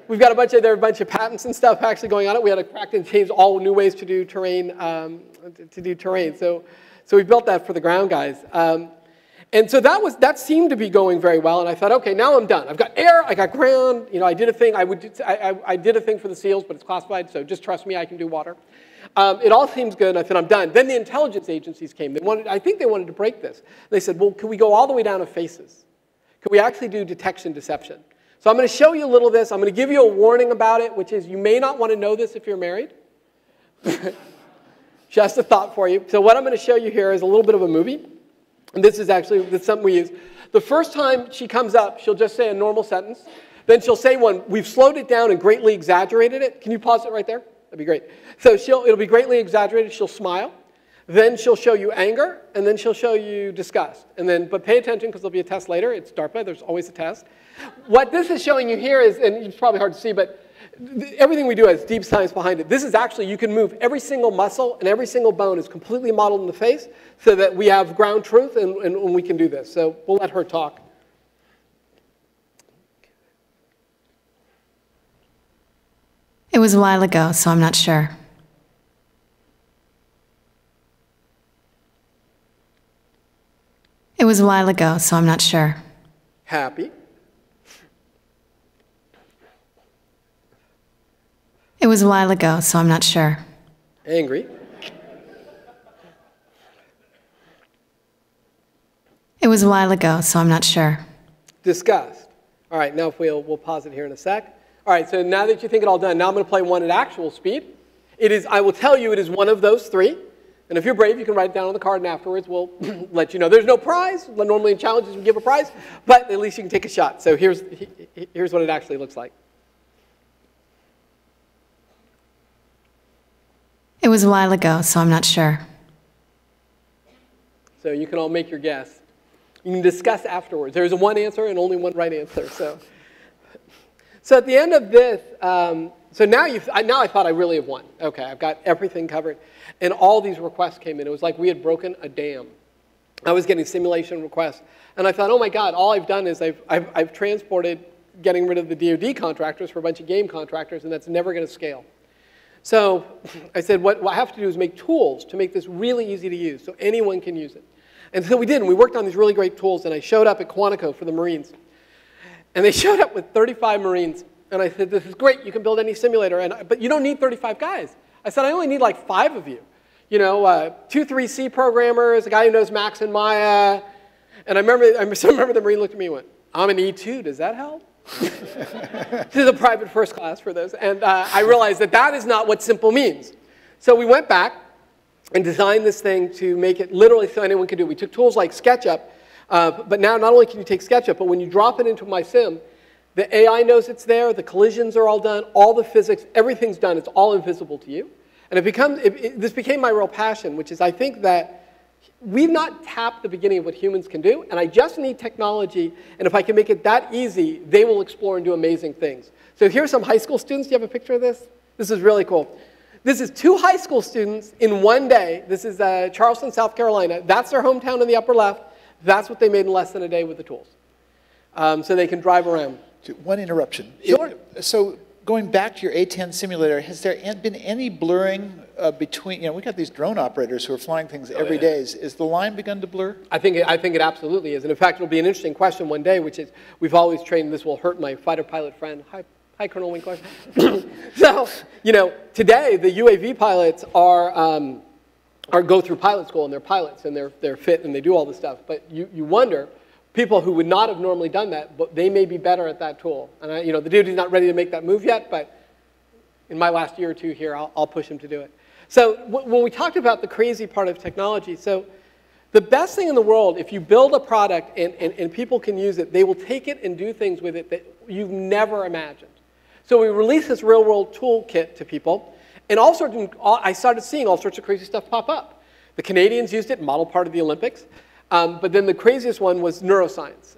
We've got there are a bunch of patents and stuff actually going on it. We had to crack and change all new ways to do terrain. So we built that for the ground guys. And so that seemed to be going very well. And I thought, okay, now I'm done. I've got air, I got ground. I did a thing. I did a thing for the SEALs, but it's classified. So just trust me, I can do water. It all seems good. And I said, I'm done. Then the intelligence agencies came. I think they wanted to break this. They said, well, can we go all the way down to faces? Could we actually do detection deception? So I'm going to show you a little of this. I'm going to give you a warning about it, which is you may not want to know this if you're married. Just a thought for you. So what I'm going to show you here is a little bit of a movie. And this is something we use. The first time she comes up, she'll just say a normal sentence. Then she'll say one, we've slowed it down and greatly exaggerated it. Can you pause it right there? That'd be great. So it'll be greatly exaggerated. She'll smile. Then she'll show you anger, and then she'll show you disgust. But pay attention because there'll be a test later. It's DARPA. There's always a test. What this is showing you here is, and it's probably hard to see, but everything we do has deep science behind it. This is actually, you can move every single muscle and every single bone is completely modeled in the face so that we have ground truth and we can do this. So we'll let her talk. It was a while ago, so I'm not sure. It was a while ago, so I'm not sure. Happy. It was a while ago, so I'm not sure. Angry. It was a while ago, so I'm not sure. Disgust. All right, now if we'll pause it here in a sec. All right, so now that you think it all done, now I'm going to play one at actual speed. I will tell you it is one of those 3. And if you're brave, you can write it down on the card, and afterwards we'll let you know. There's no prize. Normally in challenges we give a prize, but at least you can take a shot. So here's what it actually looks like. It was a while ago, so I'm not sure. So you can all make your guess. You can discuss afterwards. There's one answer and only one right answer. So at the end of this, so now I thought I really have won. Okay, I've got everything covered. And all these requests came in. It was like we had broken a dam. I was getting simulation requests. And I thought, oh my God, all I've done is I've transported getting rid of the DoD contractors for a bunch of game contractors, and that's never going to scale. So I said, what I have to do is make tools to make this really easy to use so anyone can use it. And so we did, and we worked on these really great tools, and I showed up at Quantico for the Marines. And they showed up with 35 Marines. And I said, this is great, you can build any simulator, but you don't need 35 guys. I said, I only need like 5 of you. 2, 3 C programmers, a guy who knows Max and Maya. And I remember the Marine looked at me and went, I'm an E2, does that help? This is a private first class for those. And I realized that is not what simple means. So we went back and designed this thing to make it literally so anyone could do it. We took tools like SketchUp, but now not only can you take SketchUp, but when you drop it into my sim, the AI knows it's there, the collisions are all done, all the physics, everything's done, it's all invisible to you. And this became my real passion, which is I think that we've not tapped the beginning of what humans can do, and I just need technology, and if I can make it that easy, they will explore and do amazing things. So here's some high school students. Do you have a picture of this? This is really cool. This is 2 high school students in one day. This is Charleston, South Carolina. That's their hometown in the upper left. That's what they made in less than a day with the tools. So they can drive around. One interruption. Sure. So going back to your A10 simulator, has there been any blurring between, we've got these drone operators who are flying things every day. Is the line begun to blur? I think it absolutely is. And in fact, it'll be an interesting question one day, which is, we've always trained, this will hurt my fighter pilot friend. Hi, Colonel Winkler. So, today the UAV pilots go through pilot school, and they're pilots, and they're fit, and they do all this stuff. But you wonder, people who would not have normally done that, but they may be better at that tool. And the dude is not ready to make that move yet, but in my last year or 2 here, I'll push him to do it. So when we talked about the crazy part of technology, so the best thing in the world, if you build a product and people can use it, they will take it and do things with it that you've never imagined. So we released this real-world toolkit to people, and I started seeing all sorts of crazy stuff pop up. The Canadians used it, model part of the Olympics. But then the craziest one was neuroscience.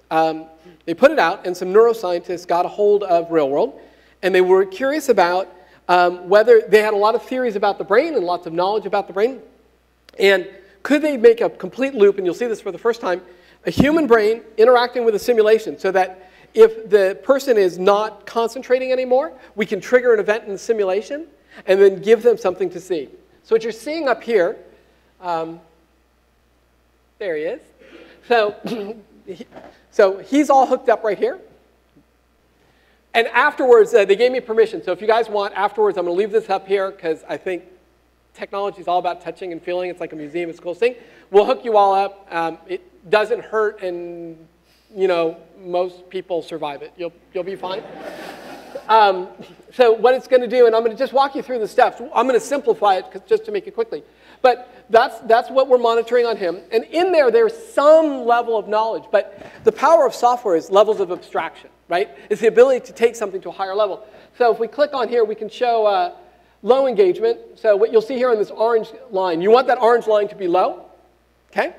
They put it out, and some neuroscientists got a hold of real world, and they were curious about whether they had a lot of theories about the brain and lots of knowledge about the brain. And could they make a complete loop, and you'll see this for the first time, a human brain interacting with a simulation so that if the person is not concentrating anymore, we can trigger an event in the simulation and then give them something to see. So what you're seeing up here, there he is. So he's all hooked up right here. And afterwards, they gave me permission. So if you guys want, afterwards, I'm going to leave this up here because I think technology is all about touching and feeling. It's like a museum. It's the coolest thing. We'll hook you all up. It doesn't hurt, and most people survive it. You'll be fine. So what it's going to do, and I'm going to just walk you through the steps. I'm going to simplify it just to make it quickly. But that's what we're monitoring on him. And in there's some level of knowledge. But the power of software is levels of abstraction, right? It's the ability to take something to a higher level. So if we click on here, we can show low engagement. So what you'll see here on this orange line, you want that orange line to be low. Okay?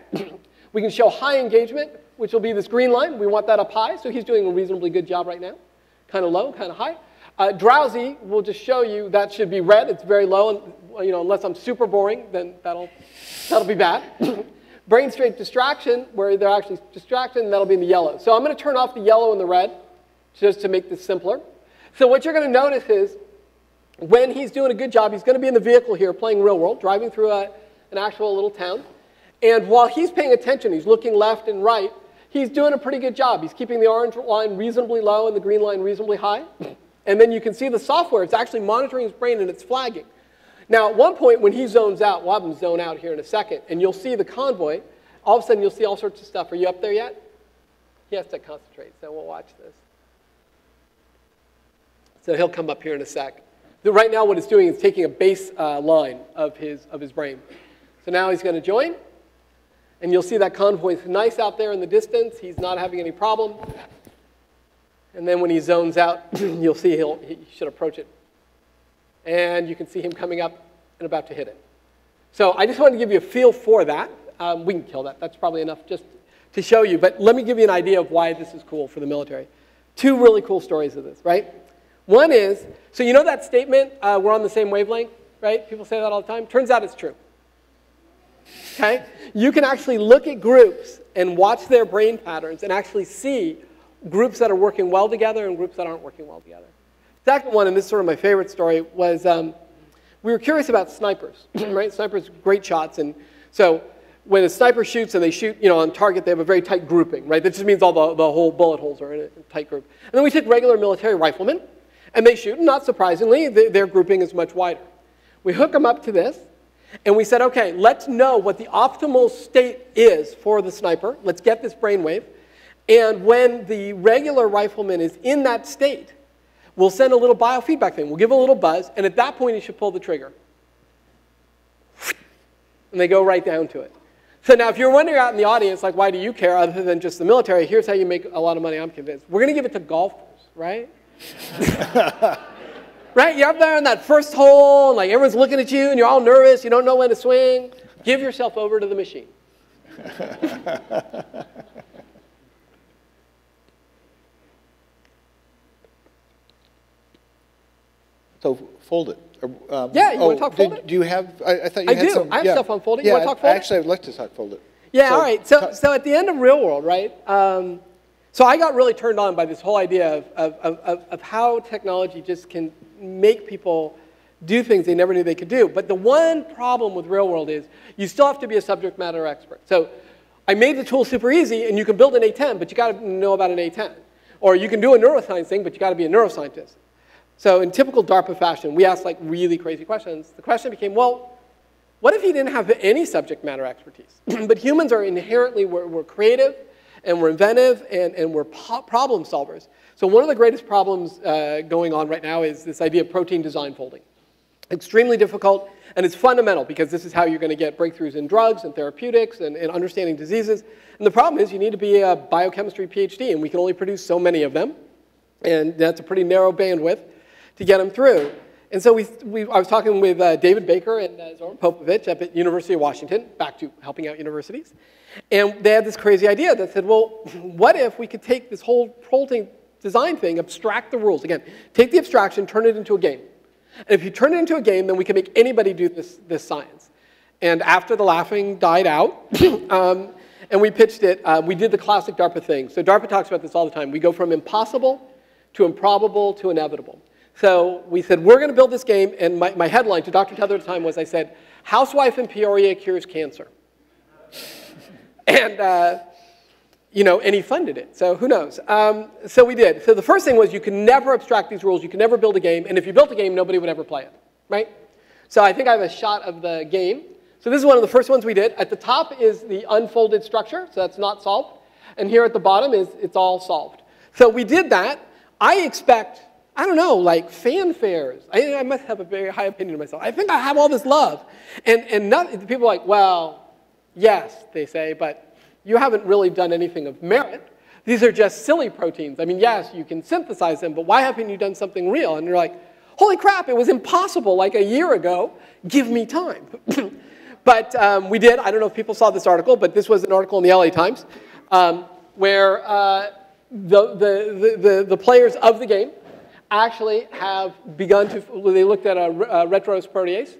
We can show high engagement, which will be this green line. We want that up high. So he's doing a reasonably good job right now. Kind of low, kind of high. Drowsy will just show you that should be red. It's very low, and unless I'm super boring, then that'll be bad. Brain state distraction, where they're actually distracted, and that'll be in the yellow. So I'm going to turn off the yellow and the red, just to make this simpler. So what you're going to notice is, when he's doing a good job, he's going to be in the vehicle here, playing real world, driving through an actual little town. And while he's paying attention, he's looking left and right, he's doing a pretty good job. He's keeping the orange line reasonably low and the green line reasonably high. And then you can see the software. It's actually monitoring his brain, and it's flagging. Now, at one point, when he zones out, we'll have him zone out here in a second, and you'll see the convoy. All of a sudden, you'll see all sorts of stuff. Are you up there yet? He has to concentrate, so we'll watch this. So he'll come up here in a sec. Right now, what it's doing is taking a base line of his brain. So now he's going to join. And you'll see that convoy is nice out there in the distance. He's not having any problem. And then when he zones out, you'll see he should approach it. And you can see him coming up and about to hit it. So I just wanted to give you a feel for that. We can kill that. That's probably enough just to show you. But let me give you an idea of why this is cool for the military. 2 really cool stories of this, right? One is, so you know that statement, we're on the same wavelength, right? People say that all the time. Turns out it's true. Okay? You can actually look at groups and watch their brain patterns and actually see groups that are working well together and groups that aren't working well together. Second one, and this is sort of my favorite story, was we were curious about snipers, right? Snipers, great shots. And so when a sniper shoots and they shoot on target, they have a very tight grouping, right? That just means all the whole bullet holes are in a tight group. And then we take regular military riflemen, and they shoot, and not surprisingly, their grouping is much wider. We hook them up to this, and we said, okay, let's know what the optimal state is for the sniper. Let's get this brainwave. And when the regular rifleman is in that state, we'll send a little biofeedback thing. We'll give a little buzz, and at that point, you should pull the trigger. And they go right down to it. So now, if you're wondering out in the audience, like, why do you care other than just the military? Here's how you make a lot of money, I'm convinced. We're going to give it to golfers, right? Right? You're up there on that first hole, and like everyone's looking at you, and you're all nervous. You don't know when to swing. Give yourself over to the machine. So fold it. Yeah, you want to talk fold it? Do you have, I thought you had some. I have stuff on fold it. You Yeah, want to talk fold it? actually, I'd like to talk fold it. Yeah, all right. So at the end of real world, right? So I got really turned on by this whole idea of how technology just can make people do things they never knew they could do. But the one problem with real world is you still have to be a subject matter expert. So I made the tool super easy, and you can build an A10, but you got to know about an A10. Or you can do a neuroscience thing, but you got to be a neuroscientist. So in typical DARPA fashion, we asked like really crazy questions. The question became, well, what if you didn't have any subject matter expertise? But humans are inherently, we're creative, and we're inventive, and we're problem solvers. So one of the greatest problems going on right now is this idea of protein design folding. Extremely difficult, and it's fundamental because this is how you're going to get breakthroughs in drugs and therapeutics and understanding diseases. And the problem is you need to be a biochemistry PhD, and we can only produce so many of them. And that's a pretty narrow bandwidth to get them through. And so I was talking with David Baker and Zoran Popovic up at University of Washington, back to helping out universities. And they had this crazy idea that said, well, what if we could take this whole protein design thing, abstract the rules. Again, take the abstraction, turn it into a game. And if you turn it into a game, then we can make anybody do this science. And after the laughing died out, and we pitched it, we did the classic DARPA thing. So DARPA talks about this all the time. We go from impossible to improbable to inevitable. So we said, we're going to build this game, and my headline to Dr. Tether at the time was, I said, housewife in Peoria cures cancer. And, and he funded it, so who knows. So we did. So the first thing was you can never abstract these rules, you can never build a game, and if you built a game, nobody would ever play it, right? So I think I have a shot of the game. So this is one of the first ones we did. At the top is the unfolded structure, so that's not solved. And here at the bottom is it's all solved. So we did that. I expect, I don't know, like fanfares. I must have a very high opinion of myself. I think I have all this love. And people are like, well, yes, they say, but you haven't really done anything of merit. These are just silly proteins. I mean, yes, you can synthesize them, but why haven't you done something real? And you're like, holy crap, it was impossible like a year ago. Give me time. But we did. I don't know if people saw this article, but this was an article in the LA Times where the players of the game actually have begun to, they looked at a retrovirus protease,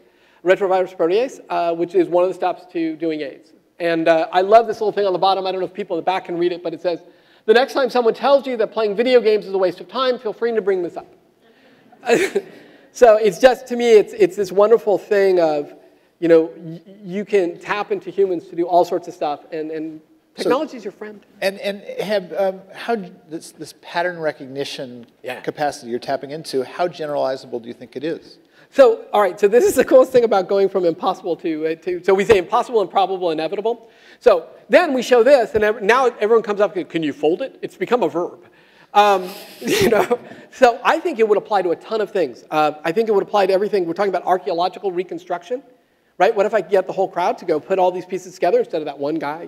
which is one of the steps to doing AIDS. And I love this little thing on the bottom. I don't know if people in the back can read it, but it says, the next time someone tells you that playing video games is a waste of time, feel free to bring this up. So it's just, to me, it's this wonderful thing of, you can tap into humans to do all sorts of stuff, and technology is your friend. And have how this pattern recognition capacity you're tapping into, how generalizable do you think it is? So, all right, so this is the coolest thing about going from impossible to so we say impossible, improbable, inevitable. So then we show this, and now everyone comes up, can you fold it? It's become a verb. So I think it would apply to a ton of things. I think it would apply to everything. We're talking about archaeological reconstruction, right? What if I get the whole crowd to go put all these pieces together instead of that one guy,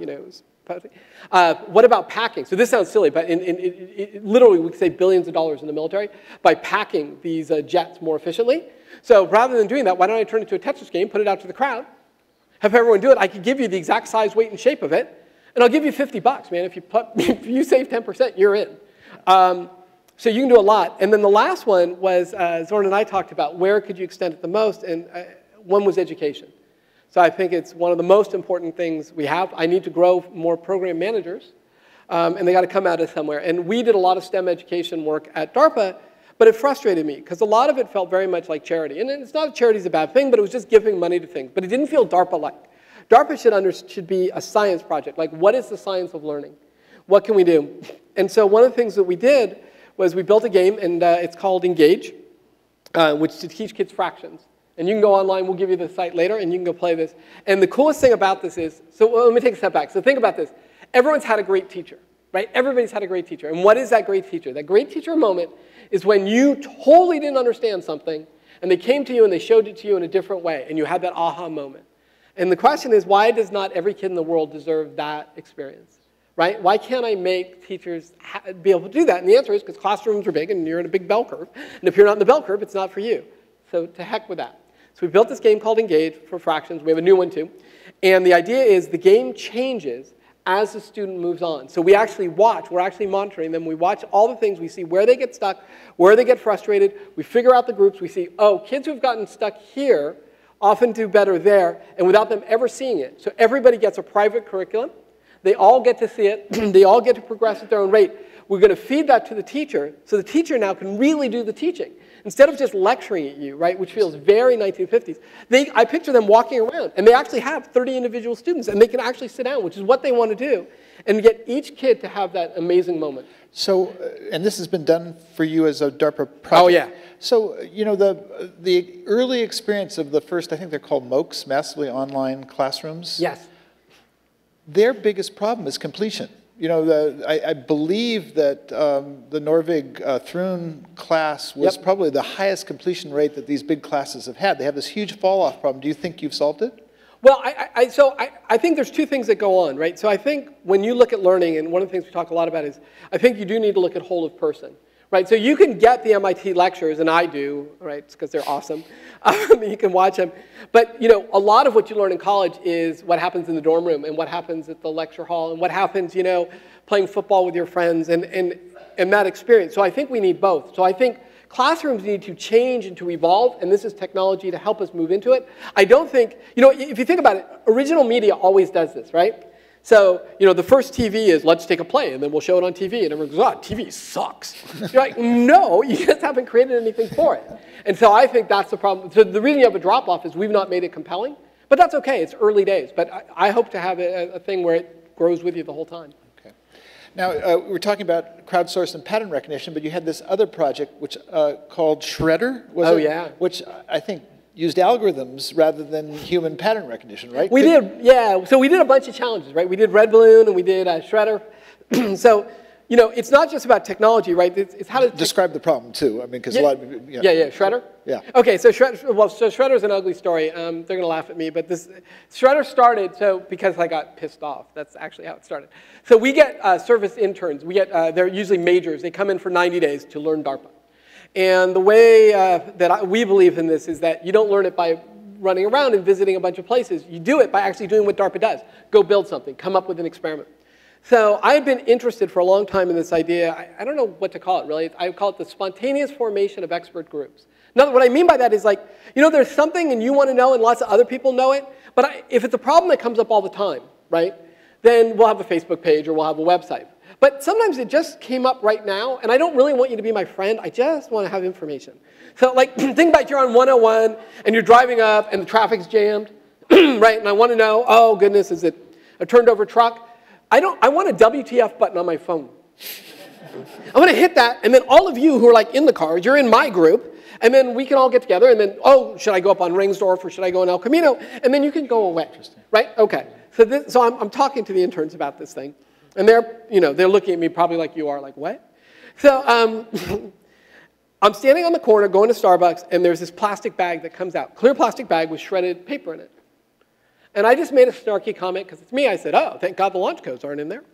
what about packing? So this sounds silly, but literally we could save billions of dollars in the military by packing these jets more efficiently. So rather than doing that, why don't I turn it into a Tetris game, put it out to the crowd, have everyone do it? I could give you the exact size, weight, and shape of it, and I'll give you $50, man. If you save 10%, you're in. So you can do a lot. And then the last one was, Zoran and I talked about where could you extend it the most, and one was education. So I think it's one of the most important things we have. I need to grow more program managers, and they got to come out of somewhere. And we did a lot of STEM education work at DARPA, but it frustrated me because a lot of it felt very much like charity. And it's not that charity is a bad thing, but it was just giving money to things. But it didn't feel DARPA-like. DARPA should be a science project. Like, what is the science of learning? What can we do? And so one of the things that we did was we built a game, and it's called Engage, which is to teach kids fractions. And you can go online, we'll give you the site later, and you can go play this. And the coolest thing about this is, let me take a step back. So think about this. Everyone's had a great teacher, right? Everybody's had a great teacher. And what is that great teacher? That great teacher moment is when you totally didn't understand something, and they came to you and they showed it to you in a different way, and you had that aha moment. And the question is, why does not every kid in the world deserve that experience? Right? Why can't I make teachers be able to do that? And the answer is because classrooms are big and you're in a big bell curve. And if you're not in the bell curve, it's not for you. So to heck with that. So we built this game called Engage for fractions. We have a new one too. And the idea is the game changes as the student moves on. So we actually watch, we're actually monitoring them. We watch all the things, we see where they get stuck, where they get frustrated. We figure out the groups. We see, oh, kids who've gotten stuck here often do better there, and without them ever seeing it. So everybody gets a private curriculum. They all get to see it. They all get to progress at their own rate. We're going to feed that to the teacher, so the teacher now can really do the teaching. Instead of just lecturing at you, right, which feels very 1950s, I picture them walking around, and they actually have 30 individual students, and they can actually sit down, which is what they want to do, and get each kid to have that amazing moment. So, and this has been done for you as a DARPA project. Oh, yeah. So, you know, the early experience of the first, I think they're called MOOCs, Massively Online Classrooms. Yes. Their biggest problem is completion. You know, I believe that the Norvig Thrun class was probably the highest completion rate that these big classes have had. They have this huge fall-off problem. Do you think you've solved it? Well, I think there's two things that go on, right? So I think when you look at learning, and one of the things we talk a lot about is, I think you do need to look at whole of person, right? So you can get the MIT lectures, and I do, right, because they're awesome. You can watch them. But, you know, a lot of what you learn in college is what happens in the dorm room and what happens at the lecture hall and what happens, you know, playing football with your friends and that experience. So I think we need both. So I think classrooms need to change and to evolve, and this is technology to help us move into it. I don't think, you know, if you think about it, original media always does this, right? So, you know, the first TV is, let's take a play, and then we'll show it on TV, and everyone goes, oh, TV sucks. You're like, no, you just haven't created anything for it. And so I think that's the problem. So the reason you have a drop-off is we've not made it compelling, but that's okay, it's early days. But I hope to have a thing where it grows with you the whole time. Okay. Now, we're talking about crowdsourced and pattern recognition, but you had this other project which called Shredder, was it? Oh, yeah. Which I think used algorithms rather than human pattern recognition, right? We did, yeah. So we did a bunch of challenges, right? We did Red Balloon and we did Shredder. So, you know, it's not just about technology, right? It's how to describe the problem too. I mean, because yeah. a lot of yeah, Shredder. Yeah. Okay, so Shredder's an ugly story. They're going to laugh at me, but Shredder started because I got pissed off. That's actually how it started. So we get service interns. We get they're usually majors. They come in for 90 days to learn DARPA. And the way we believe in this is that you don't learn it by running around and visiting a bunch of places. You do it by actually doing what DARPA does. Go build something. Come up with an experiment. So I had been interested for a long time in this idea. I don't know what to call it, really. I call it the spontaneous formation of expert groups. Now, what I mean by that is, like, you know, there's something and you want to know and lots of other people know it. But if it's a problem that comes up all the time, right, then we'll have a Facebook page or we'll have a website. But sometimes it just came up right now, and I don't really want you to be my friend. I just want to have information. So, like, think about you're on 101, and you're driving up, and the traffic's jammed, right? And I want to know, oh, goodness, is it a turned-over truck? I want a WTF button on my phone. I want to hit that, and then all of you who are, like, in the car, you're in my group, and then we can all get together, and then, oh, should I go up on Ringsdorf, or should I go in El Camino? And then you can go away, right? Okay. So I'm talking to the interns about this thing. And they're looking at me probably like you are, like, what? So I'm standing on the corner going to Starbucks, and there's this plastic bag that comes out. Clear plastic bag with shredded paper in it. And I just made a snarky comment, because it's me. I said, oh, thank God the launch codes aren't in there.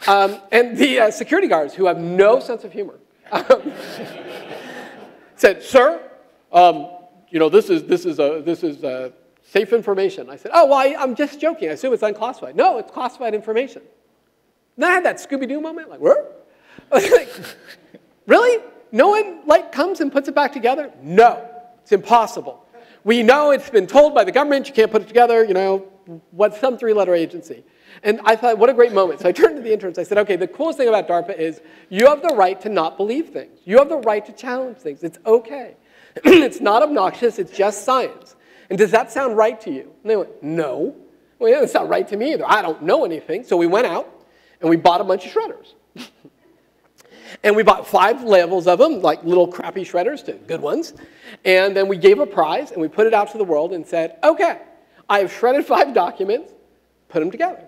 And the security guards, who have no sense of humor, said, sir, you know, this is safe information. I said, oh, well, I'm just joking. I assume it's unclassified. No, it's classified information. And then I had that Scooby-Doo moment, like, what? Like, really? No one, like, comes and puts it back together? No, it's impossible. We know it's been told by the government, you can't put it together, you know, what's some three-letter agency? And I thought, what a great moment. So I turned to the interns, I said, okay, the coolest thing about DARPA is you have the right to not believe things. You have the right to challenge things. It's okay. It's not obnoxious, it's just science. And does that sound right to you? And they went, no. Well, yeah, it's not right to me either. I don't know anything. So we went out, and we bought a bunch of shredders. And we bought 5 levels of them, like little crappy shredders to good ones. And then we gave a prize, and we put it out to the world and said, okay, I have shredded 5 documents, put them together.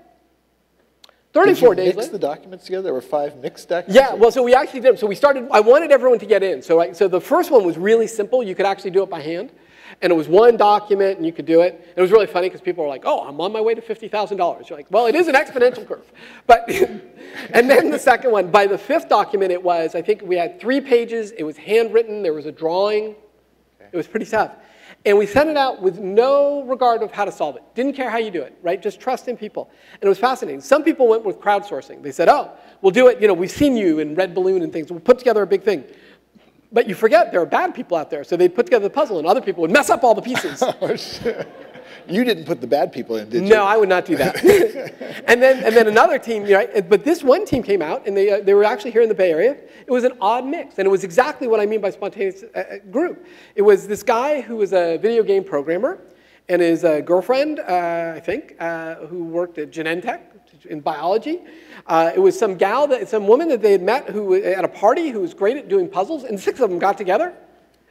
34 days later. Did you mix the documents together? There were 5 mixed documents? Yeah, well, so we actually did them. So we started, I wanted everyone to get in. So the first one was really simple. You could actually do it by hand. And it was 1 document, and you could do it. It was really funny because people were like, oh, I'm on my way to $50,000. You're like, well, it is an exponential curve. But, and then the second one, by the 5th document, it was, I think we had 3 pages. It was handwritten. There was a drawing. It was pretty tough. And we sent it out with no regard of how to solve it. Didn't care how you do it, right? Just trust in people. And it was fascinating. Some people went with crowdsourcing. They said, oh, we'll do it. You know, we've seen you in Red Balloon and things. We'll put together a big thing. But you forget there are bad people out there. So they'd put together the puzzle, and other people would mess up all the pieces. Oh, shit. You didn't put the bad people in, did you? No, I would not do that. and then another team, right? But this one team came out, and they were actually here in the Bay Area. It was an odd mix, and it was exactly what I mean by spontaneous group. It was this guy who was a video game programmer, and his girlfriend, I think, who worked at Genentech in biology. It was some woman that they had met at a party who was great at doing puzzles, and 6 of them got together,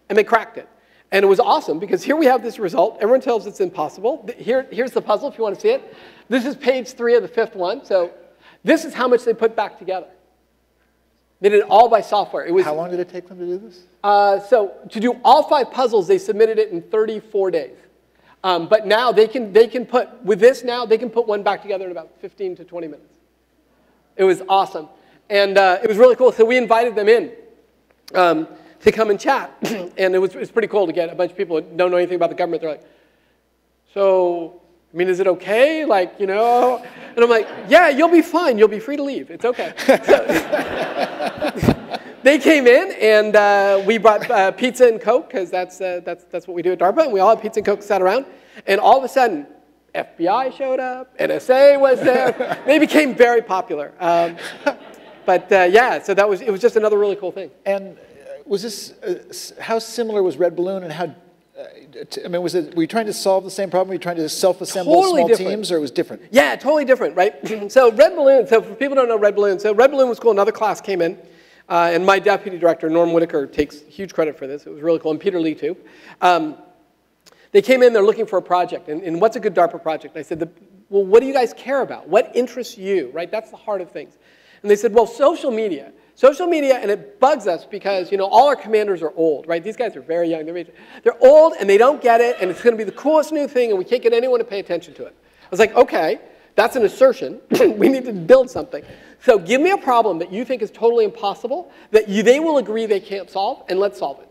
and they cracked it. And it was awesome, because here we have this result. Everyone tells us it's impossible. Here's the puzzle, if you want to see it. This is page 3 of the 5th one. So this is how much they put back together. They did it all by software. How long did it take them to do this? So to do all 5 puzzles, they submitted it in 34 days. But now they can put, with this now, they can put one back together in about 15 to 20 minutes. It was awesome. And it was really cool. So we invited them in. To come and chat. And it was pretty cool to get a bunch of people who don't know anything about the government. They're like, so, I mean, is it okay? Like, you know? And I'm like, yeah, you'll be fine. You'll be free to leave. It's okay. They came in, and we brought pizza and Coke, because that's what we do at DARPA. And we all had pizza and Coke, sat around. And all of a sudden, FBI showed up. NSA was there. They became very popular. Yeah, so it was just another really cool thing. And was this, how similar was Red Balloon, and how, I mean, were you trying to solve the same problem? Were you trying to self-assemble small teams, or it was different? Yeah, totally different, right? So Red Balloon, so for people who don't know Red Balloon, so Red Balloon was cool. Another class came in, and my deputy director, Norm Whitaker, takes huge credit for this. It was really cool, and Peter Lee, too. They came in, they're looking for a project, and what's a good DARPA project? And I said, well, what do you guys care about? What interests you, right? That's the heart of things. And they said, well, social media. Social media, and it bugs us because, you know, all our commanders are old, right? These guys are very young. They're old, and they don't get it, and it's going to be the coolest new thing, and we can't get anyone to pay attention to it. I was like, okay, that's an assertion. We need to build something. So give me a problem that you think is totally impossible, that they will agree they can't solve, and let's solve it.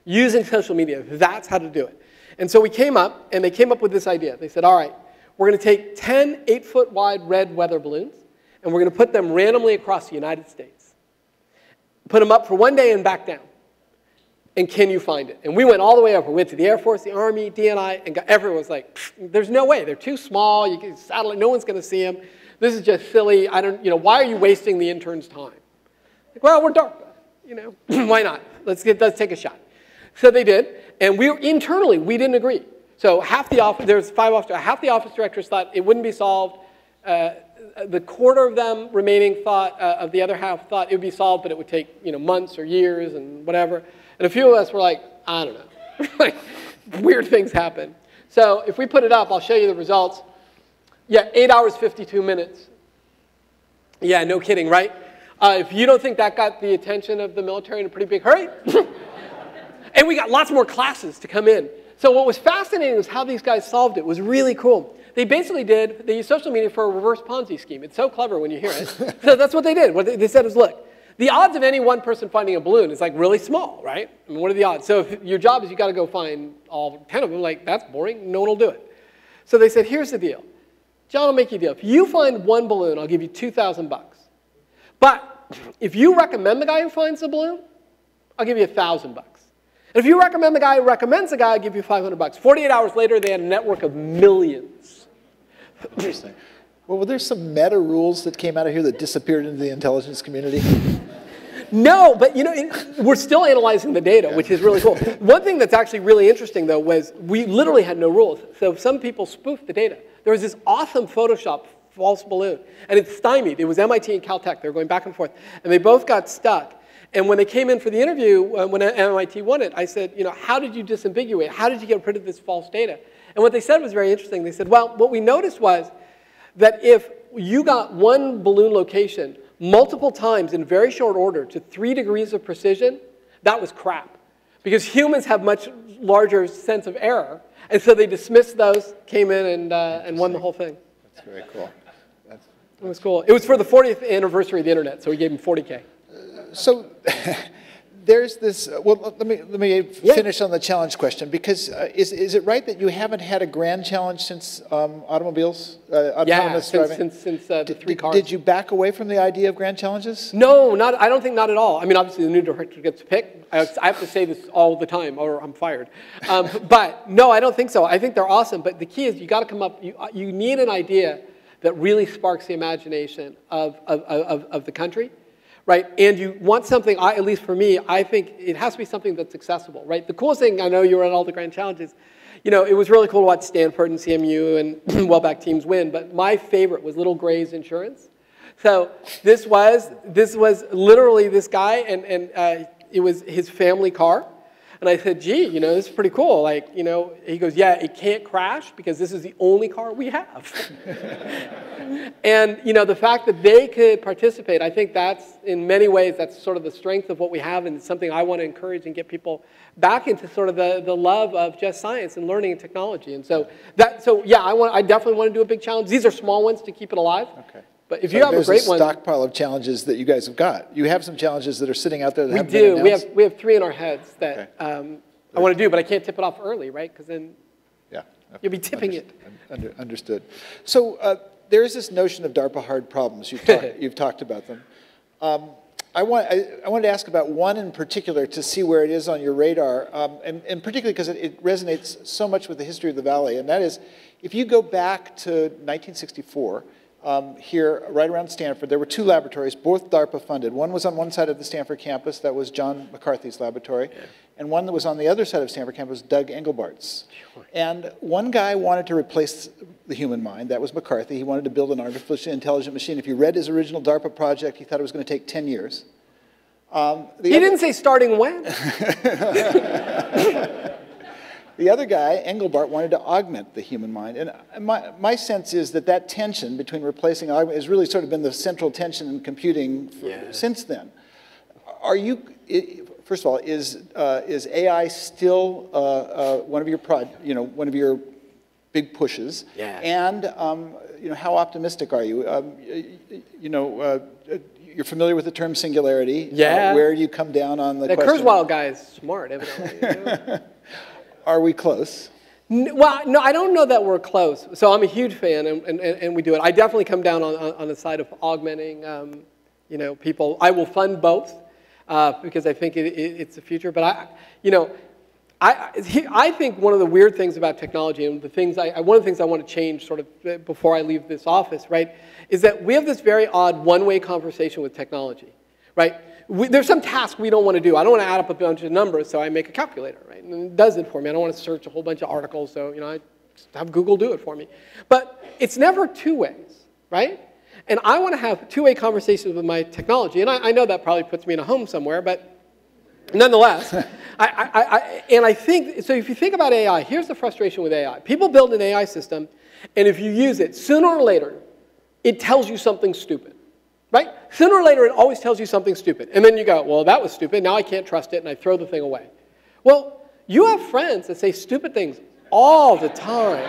Using social media, that's how to do it. And so we came up, and they came up with this idea. They said, all right, we're going to take 10 8-foot wide red weather balloons, and we're going to put them randomly across the United States. Put them up for one day and back down. And can you find it? And we went all the way up. We went to the Air Force, the Army, DNI, and everyone was like, there's no way. They're too small. You can satellite. No one's going to see them. This is just silly. Why are you wasting the intern's time? Like, well, we're DARPA. You know, why not? Let's take a shot. So they did. And internally, we didn't agree. So half the office, there's 5 officers, half the office directors thought it wouldn't be solved. The quarter of them remaining thought, of the other half thought it would be solved, but it would take months or years and whatever. And a few of us were like, I don't know. Like, weird things happen. So if we put it up, I'll show you the results. Yeah, 8 hours, 52 minutes. Yeah, no kidding, right? If you don't think that got the attention of the military in a pretty big hurry. And we got lots more classes to come in. So what was fascinating was how these guys solved it. It was really cool. They basically they used social media for a reverse Ponzi scheme. It's so clever when you hear it. So that's what they did. What they said is, look, the odds of any one person finding a balloon is like really small, right? I mean, what are the odds? So if your job is you got to go find all 10 of them, like that's boring. No one will do it. So they said, here's the deal. John will make you a deal. If you find one balloon, I'll give you $2,000. But if you recommend the guy who finds the balloon, I'll give you $1,000. And if you recommend the guy who recommends the guy, I'll give you $500. 48 hours later, they had a network of millions. Interesting. Well, were there some meta rules that came out of here that disappeared into the intelligence community? No, but we're still analyzing the data, which is really cool. One thing that's actually really interesting, though, was we literally had no rules. So some people spoofed the data. There was this awesome Photoshop false balloon, and it stymied. It was MIT and Caltech. They were going back and forth, and they both got stuck. And when they came in for the interview, when MIT won it, I said, how did you disambiguate? How did you get rid of this false data? And what they said was very interesting. They said, well, what we noticed was that if you got one balloon location multiple times in very short order to 3 degrees of precision, that was crap. Because humans have much larger sense of error. And so they dismissed those, came in, and won the whole thing. That's very cool. It was cool. It was for the 40th anniversary of the internet, so we gave them $40K. So there's this, well, let me finish on the challenge question, because is it right that you haven't had a grand challenge since automobiles, autonomous driving? since the 3 cars. Did you back away from the idea of grand challenges? No, I don't think not at all. I mean, obviously the new director gets picked. I have to say this all the time or I'm fired. But no, I don't think so. I think they're awesome. But the key is you got to come up, you need an idea that really sparks the imagination of the country. Right, and you want something, at least for me, I think it has to be something that's accessible, right? The coolest thing, I know you were at all the grand challenges, you know, it was really cool to watch Stanford and CMU and well-backed teams win, but my favorite was Little Gray's Insurance. So this was literally this guy, and it was his family car. And I said, gee, you know, this is pretty cool. Like, you know, he goes, yeah, it can't crash because this is the only car we have. And, you know, the fact that they could participate, I think that's, in many ways, that's sort of the strength of what we have, and it's something I want to encourage and get people back into sort of the love of just science and learning and technology. And so, yeah, I definitely want to do a big challenge. These are small ones to keep it alive. Okay. But if you have a great one, there's a stockpile of challenges that you guys have got. You have some challenges that are sitting out there that haven't been announced? We do. We have 3 in our heads that I want to do, but I can't tip it off early, right? Because then you'll be tipping it. Understood. So there is this notion of DARPA hard problems. You've talked about them. I wanted to ask about one in particular to see where it is on your radar, and particularly because it resonates so much with the history of the Valley, and that is, if you go back to 1964, here, right around Stanford, there were 2 laboratories, both DARPA funded. One was on one side of the Stanford campus, that was John McCarthy's laboratory, and one that was on the other side of Stanford campus, Doug Engelbart's. And one guy wanted to replace the human mind, that was McCarthy. He wanted to build an artificially intelligent machine. If you read his original DARPA project, he thought it was going to take 10 years. He didn't say starting when. The other guy, Engelbart, wanted to augment the human mind. And my sense is that tension between replacing and augment has really sort of been the central tension in computing since then. Are you, first of all, is AI still one of your big pushes? Yeah. And you know, how optimistic are you? You're familiar with the term singularity. Yeah. Where do you come down on the question? The Kurzweil guy is smart, evidently. You know? Are we close? Well, no, I don't know that we're close. So I'm a huge fan, and we do it. I definitely come down on the side of augmenting, you know, people. I will fund both because I think it's the future. But I think one of the weird things about technology, and one of the things I want to change sort of before I leave this office, right, is that we have this very odd one-way conversation with technology, right? There's some task we don't want to do. I don't want to add up a bunch of numbers, so I make a calculator, right? And it does it for me. I don't want to search a whole bunch of articles, so you know, I just have Google do it for me. But it's never 2 ways, right? And I want to have 2-way conversations with my technology. And I know that probably puts me in a home somewhere, but nonetheless, I think, so if you think about AI, here's the frustration with AI. People build an AI system, and if you use it, sooner or later, it tells you something stupid. Right? Sooner or later, it always tells you something stupid. And then you go, well, that was stupid. Now I can't trust it, and I throw the thing away. Well, you have friends that say stupid things all the time.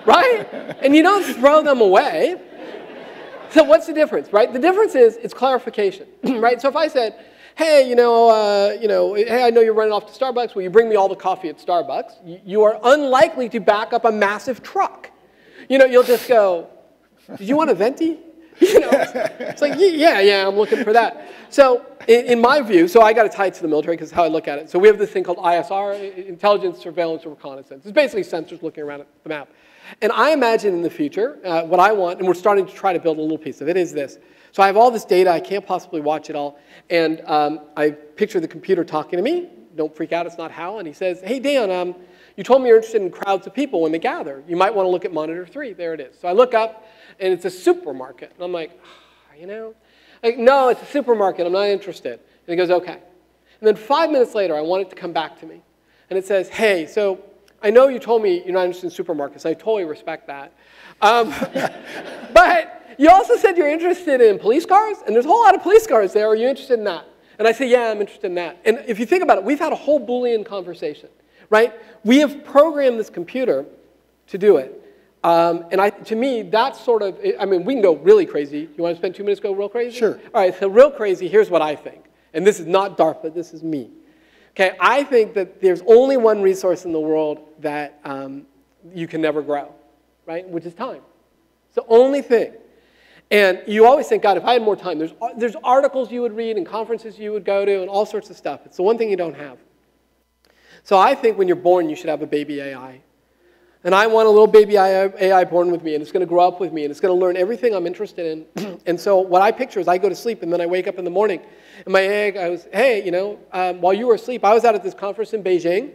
Right? And you don't throw them away. So what's the difference, right? The difference is it's clarification. Right? So if I said, hey, hey, I know you're running off to Starbucks. Will you bring me all the coffee at Starbucks? You are unlikely to back up a massive truck. You know, you'll just go, did you want a venti? You know, it's like, yeah, I'm looking for that. So in my view, so I got to tie it to the military because how I look at it. So we have this thing called ISR, Intelligence, Surveillance, and Reconnaissance. It's basically sensors looking around at the map. And I imagine in the future, what I want, and we're starting to try to build a little piece of it, is this. So I have all this data. I can't possibly watch it all. And I picture the computer talking to me. Don't freak out. It's not Hal. And he says, hey, Dan, you told me you're interested in crowds of people when they gather. You might want to look at monitor 3. There it is. So I look up. And it's a supermarket. And I'm like, you know? Like, no, it's a supermarket. I'm not interested. And he goes, okay. And then 5 minutes later, I want it to come back to me. And it says, hey, so I know you told me you're not interested in supermarkets. I totally respect that. But you also said you're interested in police cars. And there's a whole lot of police cars there. Are you interested in that? And I say, yeah, I'm interested in that. And if you think about it, we've had a whole Boolean conversation, right? We have programmed this computer to do it. And to me, that's sort of, I mean, we can go really crazy. You want to spend 2 minutes go real crazy? Sure. All right, so real crazy, here's what I think. and this is not DARPA, this is me. Okay, I think that there's only one resource in the world that you can never grow, right? Which is time. It's the only thing. And you always think, God, if I had more time, there's articles you would read and conferences you would go to and all sorts of stuff. It's the one thing you don't have. So I think when you're born, you should have a baby AI. And I want a little baby AI born with me, and it's going to grow up with me, and it's going to learn everything I'm interested in. And so what I picture is I go to sleep, and then I wake up in the morning, and my AI goes, hey, while you were asleep, I was out at this conference in Beijing.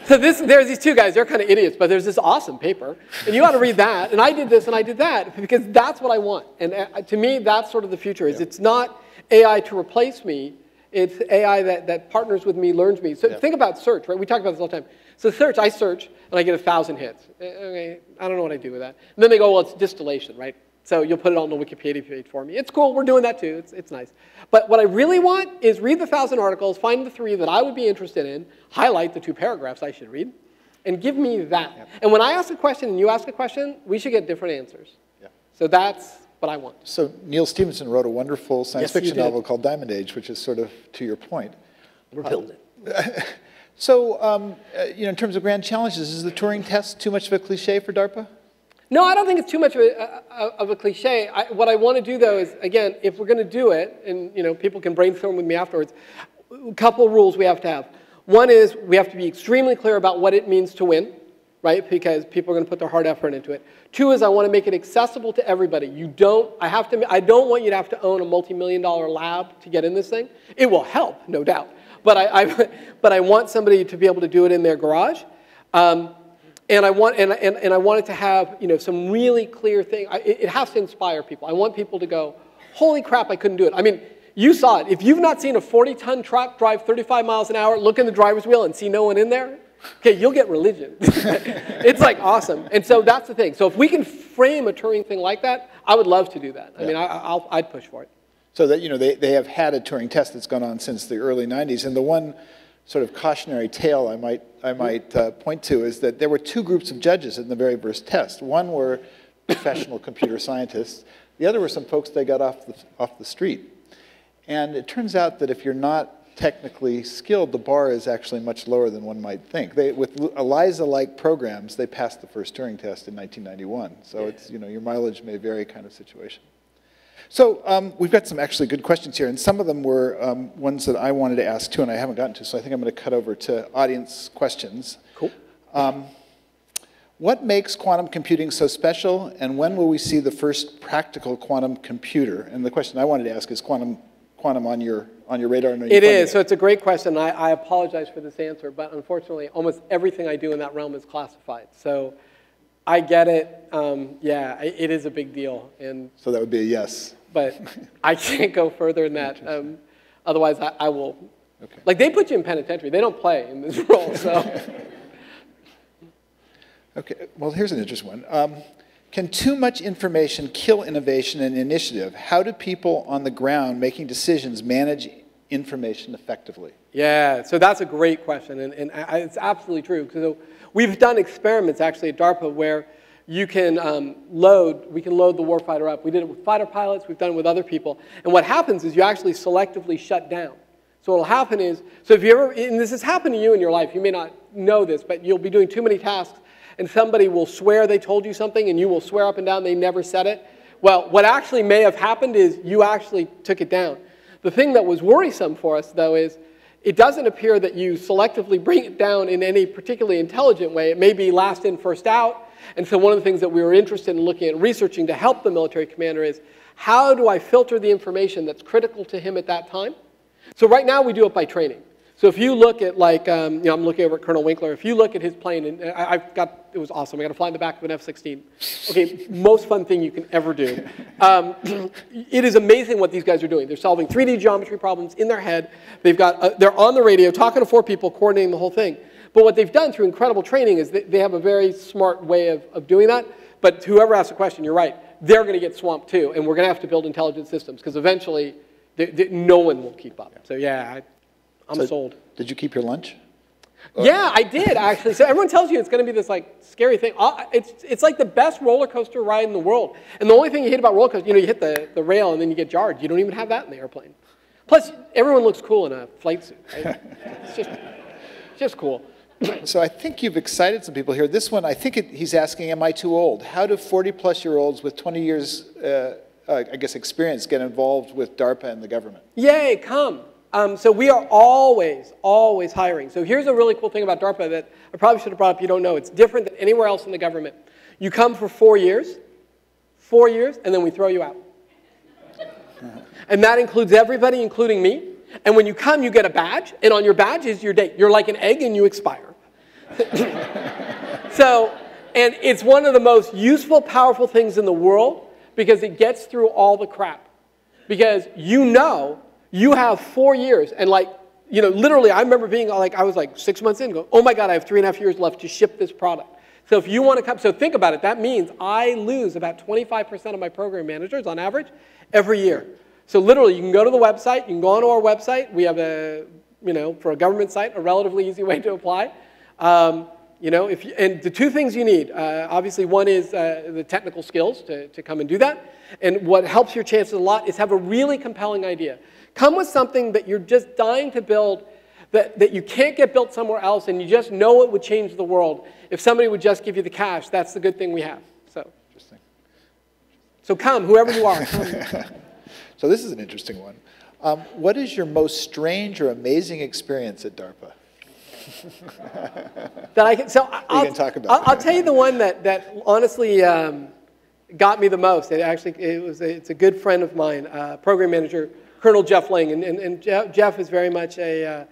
So there's these two guys, they're kind of idiots, but there's this awesome paper, and you ought to read that, and I did this, and I did that, because that's what I want. And to me, that's sort of the future, is it's not AI to replace me, it's AI that partners with me, learns me. So think about search, right? We talk about this all the time. So search, I search, and I get 1,000 hits. Okay, I don't know what I do with that. And then they go, well, it's distillation, right? So you'll put it on the Wikipedia page for me. It's cool, we're doing that too, it's nice. But what I really want is read the 1,000 articles, find the 3 that I would be interested in, highlight the 2 paragraphs I should read, and give me that. Yep. And when I ask a question and you ask a question, we should get different answers. Yep. So that's what I want. So Neil Stephenson wrote a wonderful science fiction novel called Diamond Age, which is sort of to your point. We're building it. So, in terms of grand challenges, is the Turing test too much of a cliche for DARPA? No, I don't think it's too much of a cliche. What I want to do, though, is, again, if we're going to do it, and people can brainstorm with me afterwards, a couple rules we have to have. One is we have to be extremely clear about what it means to win, right? Because people are going to put their hard effort into it. 2 is I want to make it accessible to everybody. I don't want you to have to own a multi-million-dollar lab to get in this thing. It will help, no doubt. But I want somebody to be able to do it in their garage. And I want it to have some really clear thing. It has to inspire people. I want people to go, holy crap, I couldn't do it. I mean, you saw it. If you've not seen a 40-ton truck drive 35 miles an hour, look in the driver's wheel and see no one in there, okay, you'll get religion. It's like awesome. And so that's the thing. So if we can frame a Turing thing like that, I would love to do that. I mean, I'd push for it. So that they have had a Turing test that's gone on since the early 90s, and the one sort of cautionary tale I might point to is that there were 2 groups of judges in the very first test. One were professional computer scientists. The other were some folks they got off the street. And it turns out that if you're not technically skilled, the bar is actually much lower than one might think. With ELIZA-like programs, they passed the first Turing test in 1991. So it's your mileage may vary kind of situation. So we've got some actually good questions here, and some of them were ones that I wanted to ask too, and I haven't gotten to, so I think I'm going to cut over to audience questions. Cool. What makes quantum computing so special, and when will we see the first practical quantum computer? And the question I wanted to ask is quantum on your radar? It is, so it's a great question. I apologize for this answer, but unfortunately, almost everything I do in that realm is classified. So I get it. Yeah, it is a big deal. And so that would be a yes. But I can't go further than that. Otherwise, I will. Okay. Like, they put you in penitentiary. They don't play in this role, so. Okay, well, here's an interesting one. Can too much information kill innovation and initiative? How do people on the ground making decisions manage information effectively? Yeah, so that's a great question, and it's absolutely true. So we've done experiments, actually, at DARPA where we can load the warfighter up. We did it with fighter pilots. We've done it with other people. And what happens is you actually selectively shut down. So what will happen is, so if you ever, and this has happened to you in your life, you may not know this, but you'll be doing too many tasks, and somebody will swear they told you something, and you will swear up and down they never said it. Well, what actually may have happened is you actually took it down. The thing that was worrisome for us, though, is it doesn't appear that you selectively bring it down in any particularly intelligent way. It may be last in, first out. And so one of the things that we were interested in looking at researching to help the military commander is, how do I filter the information that's critical to him at that time? So right now we do it by training. So if you look at, like, I'm looking over at Colonel Winkler. If you look at his plane, and it was awesome. I got to fly in the back of an F-16. Okay, most fun thing you can ever do. It is amazing what these guys are doing. They're solving 3D geometry problems in their head. They're on the radio talking to 4 people, coordinating the whole thing. But what they've done through incredible training is they have a very smart way of doing that. But whoever asks the question, you're right. They're going to get swamped too, and we're going to have to build intelligent systems because eventually no one will keep up. So yeah, I'm sold. Did you keep your lunch? Yeah, I did, actually. So everyone tells you it's going to be this like scary thing. It's like the best roller coaster ride in the world. And the only thing you hate about roller coaster, you hit the rail and then you get jarred. You don't even have that in the airplane. Plus, everyone looks cool in a flight suit, right? It's just cool. So I think you've excited some people here. This one, I think he's asking, am I too old? How do 40-plus-year-olds with 20 years, I guess, experience get involved with DARPA and the government? Yay, come. So we are always hiring. So here's a really cool thing about DARPA that I probably should have brought up, you don't know. It's different than anywhere else in the government. You come for 4 years, and then we throw you out. And that includes everybody, including me. And when you come, you get a badge, and on your badge is your date. You're like an egg, and you expire. And it's one of the most useful, powerful things in the world because it gets through all the crap. Because you know you have 4 years, and literally, I remember being I was 6 months in, going, oh my God, I have 3.5 years left to ship this product. So if you want to come, so think about it. That means I lose about 25% of my program managers on average every year. So literally, you can go to the website. You can go onto our website. We have for a government site, a relatively easy way to apply. And the two things you need, obviously, one is the technical skills to come and do that. And what helps your chances a lot is have a really compelling idea. Come with something that you're just dying to build that you can't get built somewhere else, and you just know it would change the world. If somebody would just give you the cash, that's the good thing we have. Interesting. So come, whoever you are. Come. So this is an interesting one. What is your most strange or amazing experience at DARPA? I'll tell you the one that honestly got me the most. It's a good friend of mine, program manager, Colonel Jeff Ling, and Jeff is very much a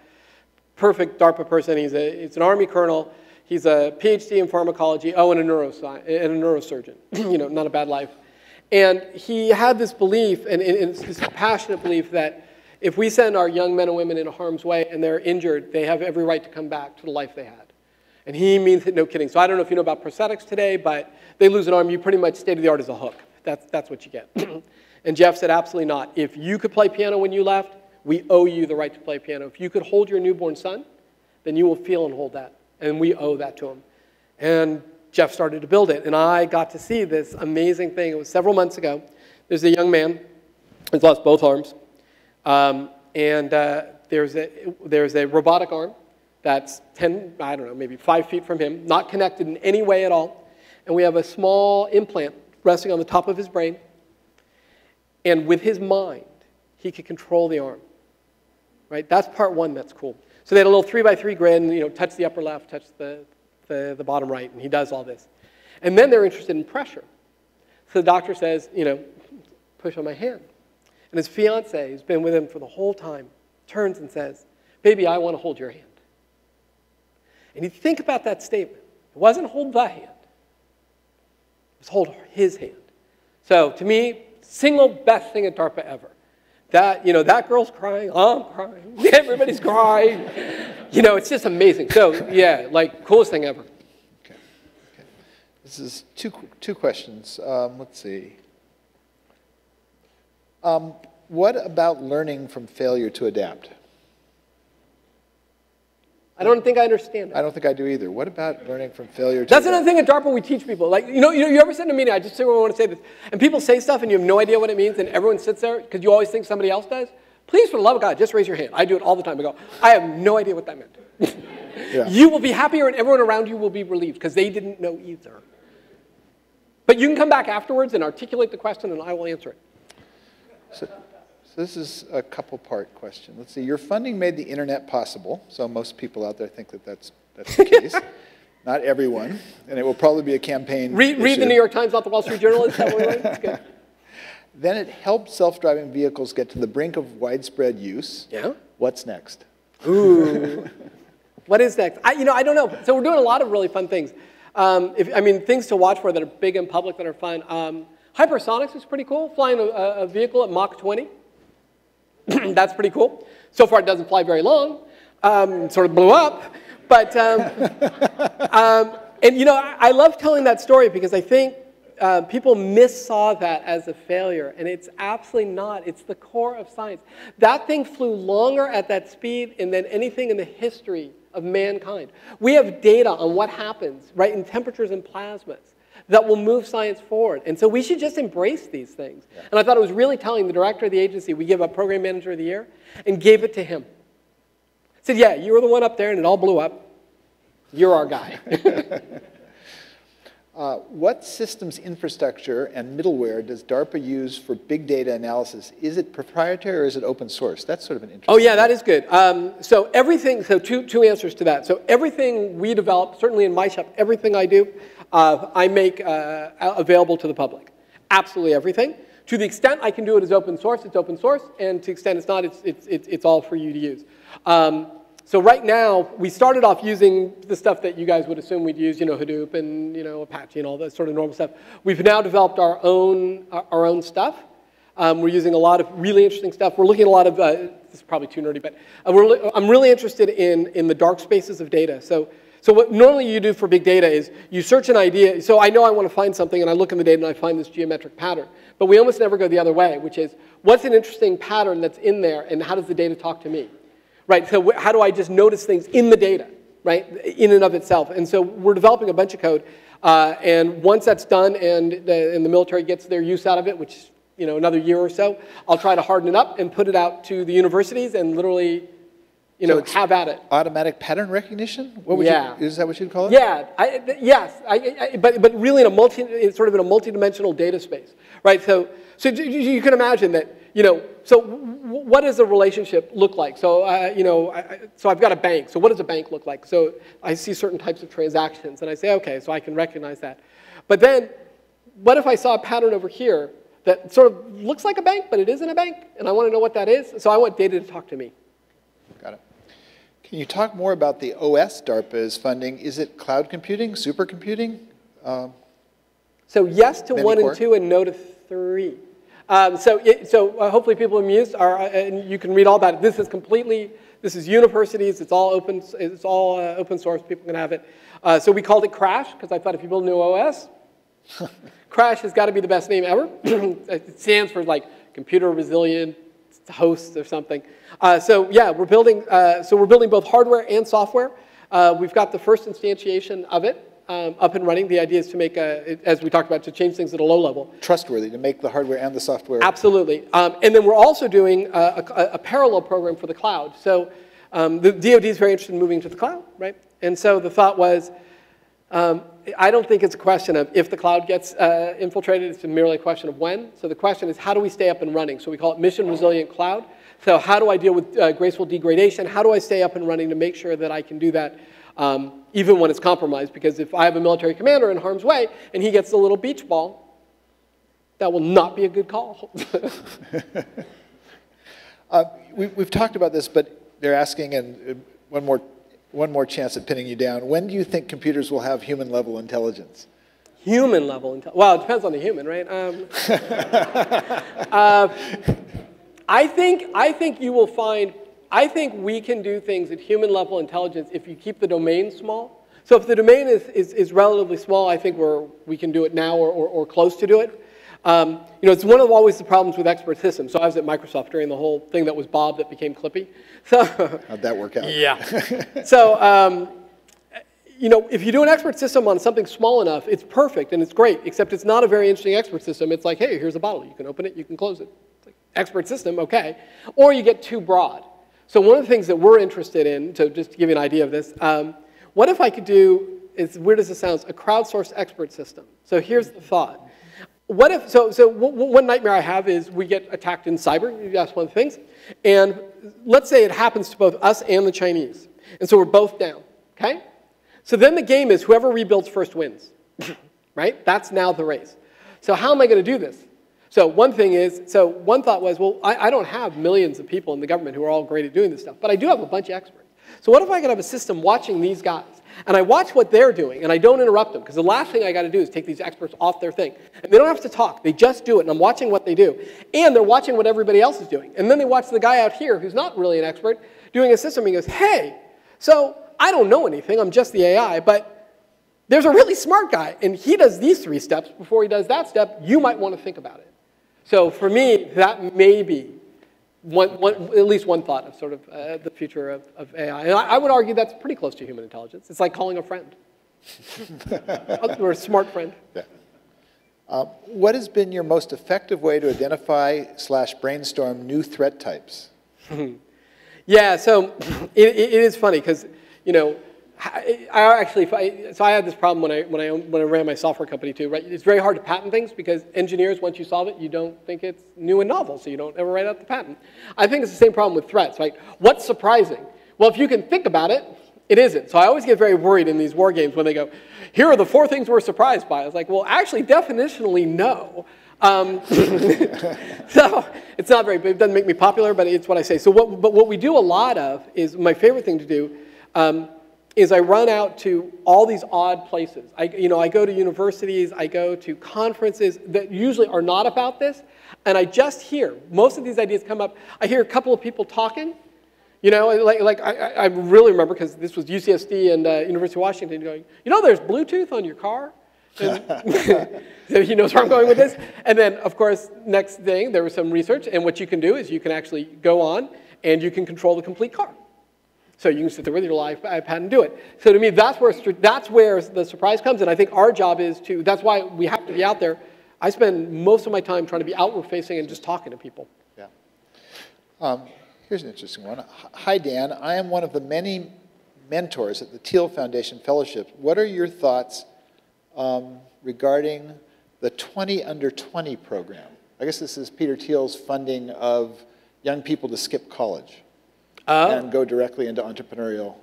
perfect DARPA person. He's an Army colonel. He's a PhD in pharmacology. And a neurosurgeon. Not a bad life. And he had this belief, and it's this passionate belief that if we send our young men and women into harm's way and they're injured, they have every right to come back to the life they had. And he means it, no kidding. So I don't know if you know about prosthetics today, but they lose an arm, you pretty much state-of-the-art as a hook. That's what you get. And Jeff said, absolutely not. If you could play piano when you left, we owe you the right to play piano. If you could hold your newborn son, then you will feel and hold that. And we owe that to him. And Jeff started to build it, and I got to see this amazing thing. It was several months ago. There's a young man who's lost both arms, there's a robotic arm that's 10, I don't know, maybe 5 feet from him, not connected in any way at all, and we have a small implant resting on the top of his brain, and with his mind, he could control the arm. Right? That's part one that's cool. So they had a little 3x3 grid, touch the upper left, touch the bottom right, and he does all this. And then they're interested in pressure. So the doctor says, push on my hand. And his fiance, who's been with him for the whole time, turns and says, baby, I want to hold your hand. And you think about that statement. It wasn't hold the hand. It was hold his hand. So to me, single best thing at DARPA ever. That girl's crying, I'm crying, everybody's crying. It's just amazing. So, yeah, coolest thing ever. Okay. This is two questions. Let's see. What about learning from failure to adapt? I don't think I understand it. I don't think I do either. What about learning from failure to That's adapt? another thing at DARPA we teach people. You ever sit in a meeting, I just want to say this, and people say stuff and you have no idea what it means, and everyone sits there because you always think somebody else does? Please, for the love of God, just raise your hand. I do it all the time. I go, I have no idea what that meant. Yeah. You will be happier and everyone around you will be relieved because they didn't know either. But you can come back afterwards and articulate the question and I will answer it. So this is a couple-part question. Let's see. Your funding made the internet possible. So most people out there think that that's the case. Not everyone. And it will probably be a campaign Read the New York Times, not the Wall Street Journal. Is that what we're doing? That's good. Then it helped self-driving vehicles get to the brink of widespread use. Yeah. What's next? Ooh. What is next? I don't know. So we're doing a lot of really fun things. Things to watch for that are big and public that are fun. Hypersonics is pretty cool. Flying a vehicle at Mach 20. That's pretty cool. So far, it doesn't fly very long. Sort of blew up. But, I love telling that story because I think people missaw that as a failure, and it's absolutely not. It's the core of science. That thing flew longer at that speed than anything in the history of mankind. We have data on what happens, right, in temperatures and plasmas that will move science forward. And so we should just embrace these things. Yeah. And I thought it was really telling. The director of the agency, we gave a Program Manager of the Year and gave it to him. Said, yeah, you were the one up there and it all blew up. You're our guy. What systems infrastructure and middleware does DARPA use for big data analysis? Is it proprietary or is it open source? That's sort of an interesting. Oh yeah, that is good. So everything, so two answers to that. So everything we develop, certainly in my shop, everything I do, I make available to the public. Absolutely everything. To the extent I can do it as open source, it's open source, and to the extent it's not, it's all for you to use. So right now, we started off using the stuff that you guys would assume we'd use, Hadoop and Apache and all that sort of normal stuff. We've now developed our own stuff. We're using a lot of really interesting stuff. We're looking at a lot of, this is probably too nerdy, but I'm really interested in the dark spaces of data. So what normally you do for big data is you search an idea. So I know I want to find something, and I look in the data and I find this geometric pattern. But we almost never go the other way, which is what's an interesting pattern that's in there, and how does the data talk to me? Right, so how do I just notice things in the data, right, in and of itself? And so we're developing a bunch of code, and once that's done and the military gets their use out of it, which, another year or so, I'll try to harden it up and put it out to the universities and literally, so have at it. Automatic pattern recognition? What would is that what you'd call it? Yeah, yes, but really in a multi-dimensional data space, right? So you can imagine that, so what does a relationship look like? So, so I've got a bank. So what does a bank look like? So I see certain types of transactions, and I say, okay, so I can recognize that. But then, what if I saw a pattern over here that sort of looks like a bank, but it isn't a bank, and I want to know what that is? So I want data to talk to me. Got it. Can you talk more about the OS DARPA is funding? Is it cloud computing, supercomputing? So yes to 1 and 2 and no to 3. So hopefully people amused are, and you can read all about it. This is universities. It's all open source. People can have it. So we called it Crash because I thought if you build a new OS, Crash has got to be the best name ever. It stands for like computer resilient host or something. So yeah, we're building both hardware and software. We've got the first instantiation of it. Up and running. The idea is to make, as we talked about, to change things at a low level. Trustworthy, to make the hardware and the software. Absolutely. And then we're also doing a parallel program for the cloud. So the DoD is very interested in moving to the cloud, right? And so the thought was, I don't think it's a question of if the cloud gets infiltrated, it's merely a question of when. So the question is, how do we stay up and running? So we call it mission resilient cloud. So how do I deal with graceful degradation? How do I stay up and running to make sure that I can do that even when it's compromised? Because if I have a military commander in harm's way and he gets a little beach ball, that will not be a good call. We've talked about this, but they're asking, and one more chance at pinning you down. When do you think computers will have human-level intelligence? Human-level intelligence? Well, it depends on the human, right? I think you will find. I think we can do things at human-level intelligence if you keep the domain small. So if the domain is relatively small, I think we can do it now or close to do it. It's one of always the problems with expert systems. So I was at Microsoft during the whole thing that was Bob that became Clippy. So how'd that work out? Yeah. So if you do an expert system on something small enough, it's perfect and it's great. Except it's not a very interesting expert system. It's like, hey, here's a bottle. You can open it. You can close it. It's like, expert system, okay. Or you get too broad. So one of the things that we're interested in, so just to give you an idea of this, what if I could do, as weird as it sounds, a crowdsourced expert system? So here's the thought. What if, so one nightmare I have is we get attacked in cyber, that's one of the things, and let's say it happens to both us and the Chinese, and so we're both down, okay? So then the game is whoever rebuilds first wins, right? That's now the race. So how am I going to do this? So one thought was, well, I don't have millions of people in the government who are all great at doing this stuff, but I do have a bunch of experts. So what if I could have a system watching these guys, and I watch what they're doing, and I don't interrupt them, because the last thing I got to do is take these experts off their thing. And they don't have to talk. They just do it, and I'm watching what they do. And they're watching what everybody else is doing. And then they watch the guy out here, who's not really an expert, doing a system, and he goes, hey, so I don't know anything. I'm just the AI, but there's a really smart guy, and he does these 3 steps before he does that step. You might want to think about it. So for me, that may be at least one thought of sort of the future of AI. And I would argue that's pretty close to human intelligence. It's like calling a friend. We're a smart friend. Yeah. What has been your most effective way to identify/brainstorm new threat types? Yeah, so it is funny because, you know, I had this problem when I ran my software company too, right? It's very hard to patent things because engineers, once you solve it, you don't think it's new and novel, so you don't ever write out the patent. I think it's the same problem with threats, right? What's surprising? Well, if you can think about it, it isn't. So I always get very worried in these war games when they go, here are the 4 things we're surprised by. I was like, well, actually, definitionally, no. So it's not very big. It doesn't make me popular, but it's what I say. So what we do a lot of is, my favorite thing to do is I run out to all these odd places. I go to universities, I go to conferences that usually are not about this, and I just hear, most of these ideas come up, I hear a couple of people talking. You know, I really remember, because this was UCSD and University of Washington, going, you know, there's Bluetooth on your car? And so he knows where I'm going with this. And then, of course, next thing, there was some research, and what you can do is you can actually go on and you can control the complete car. So you can sit there with your live iPad and do it. So to me, that's where the surprise comes, and I think our job is to, that's why we have to be out there. I spend most of my time trying to be outward facing and just talking to people. Yeah. Here's an interesting one. Hi, Dan. I am one of the many mentors at the Thiel Foundation Fellowship. What are your thoughts regarding the 20 Under 20 program? I guess this is Peter Thiel's funding of young people to skip college and go directly into entrepreneurial.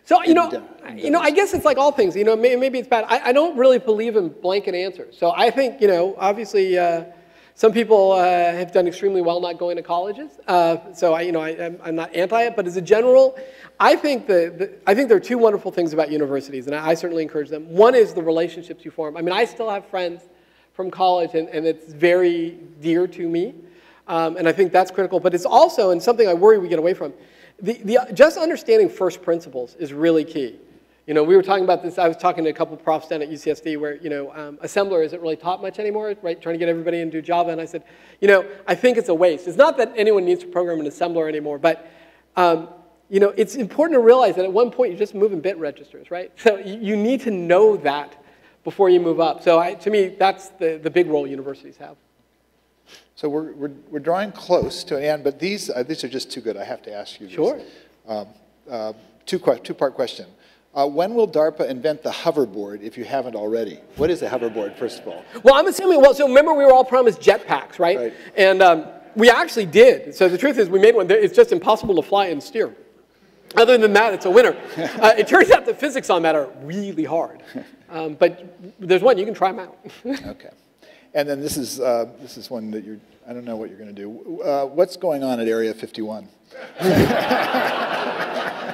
So, I guess it's like all things. You know, maybe it's bad. I don't really believe in blanket answers. So I think, obviously, some people have done extremely well not going to colleges. So I'm not anti it, but as a general, I think there are 2 wonderful things about universities, and I certainly encourage them. One is the relationships you form. I mean, I still have friends from college, and it's very dear to me, and I think that's critical. But it's also, and something I worry we get away from, just understanding first principles is really key. You know, we were talking about this, I was talking to a couple of profs down at UCSD where, assembler isn't really taught much anymore, right? Trying to get everybody into Java. And I said, I think it's a waste. It's not that anyone needs to program an assembler anymore, but, it's important to realize that at one point you're just moving bit registers, right? So you need to know that before you move up. So to me, that's the big role universities have. So we're drawing close to an end, but these are just too good. I have to ask you this. Sure. Two-part question. When will DARPA invent the hoverboard, if you haven't already? What is a hoverboard, first of all? Well, I'm assuming, so remember we were all promised jetpacks, right? Right. And we actually did. So the truth is we made one. It's just impossible to fly and steer. Other than that, it's a winner. It turns out the physics on that are really hard. But there's one, you can try them out. Okay. And then this is one that I don't know what you're going to do. What's going on at Area 51?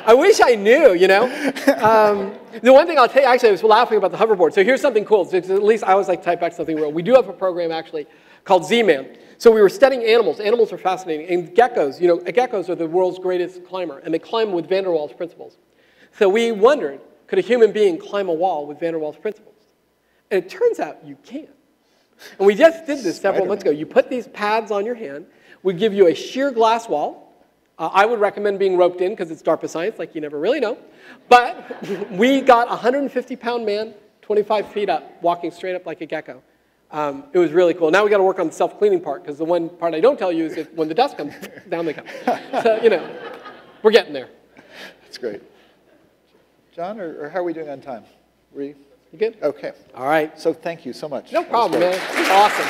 I wish I knew, The one thing I'll tell you, actually, I was laughing about the hoverboard. So here's something cool. So at least I always like to type back something real. We do have a program, actually, called Z-Man. So we were studying animals. Animals are fascinating. And geckos, geckos are the world's greatest climber, and they climb with van der Waals principles. So we wondered, could a human being climb a wall with van der Waals principles? And it turns out you can. And we just did this several months ago. You put these pads on your hand. We give you a sheer glass wall. I would recommend being roped in because it's DARPA science, like you never really know. But we got a 150-pound man, 25 feet up, walking straight up like a gecko. It was really cool. Now we got to work on the self-cleaning part, because the one part I don't tell you is that when the dust comes, down they come. So, we're getting there. That's great. John, or how are we doing on time? You good? Okay. All right. So thank you so much. No problem, man. Awesome.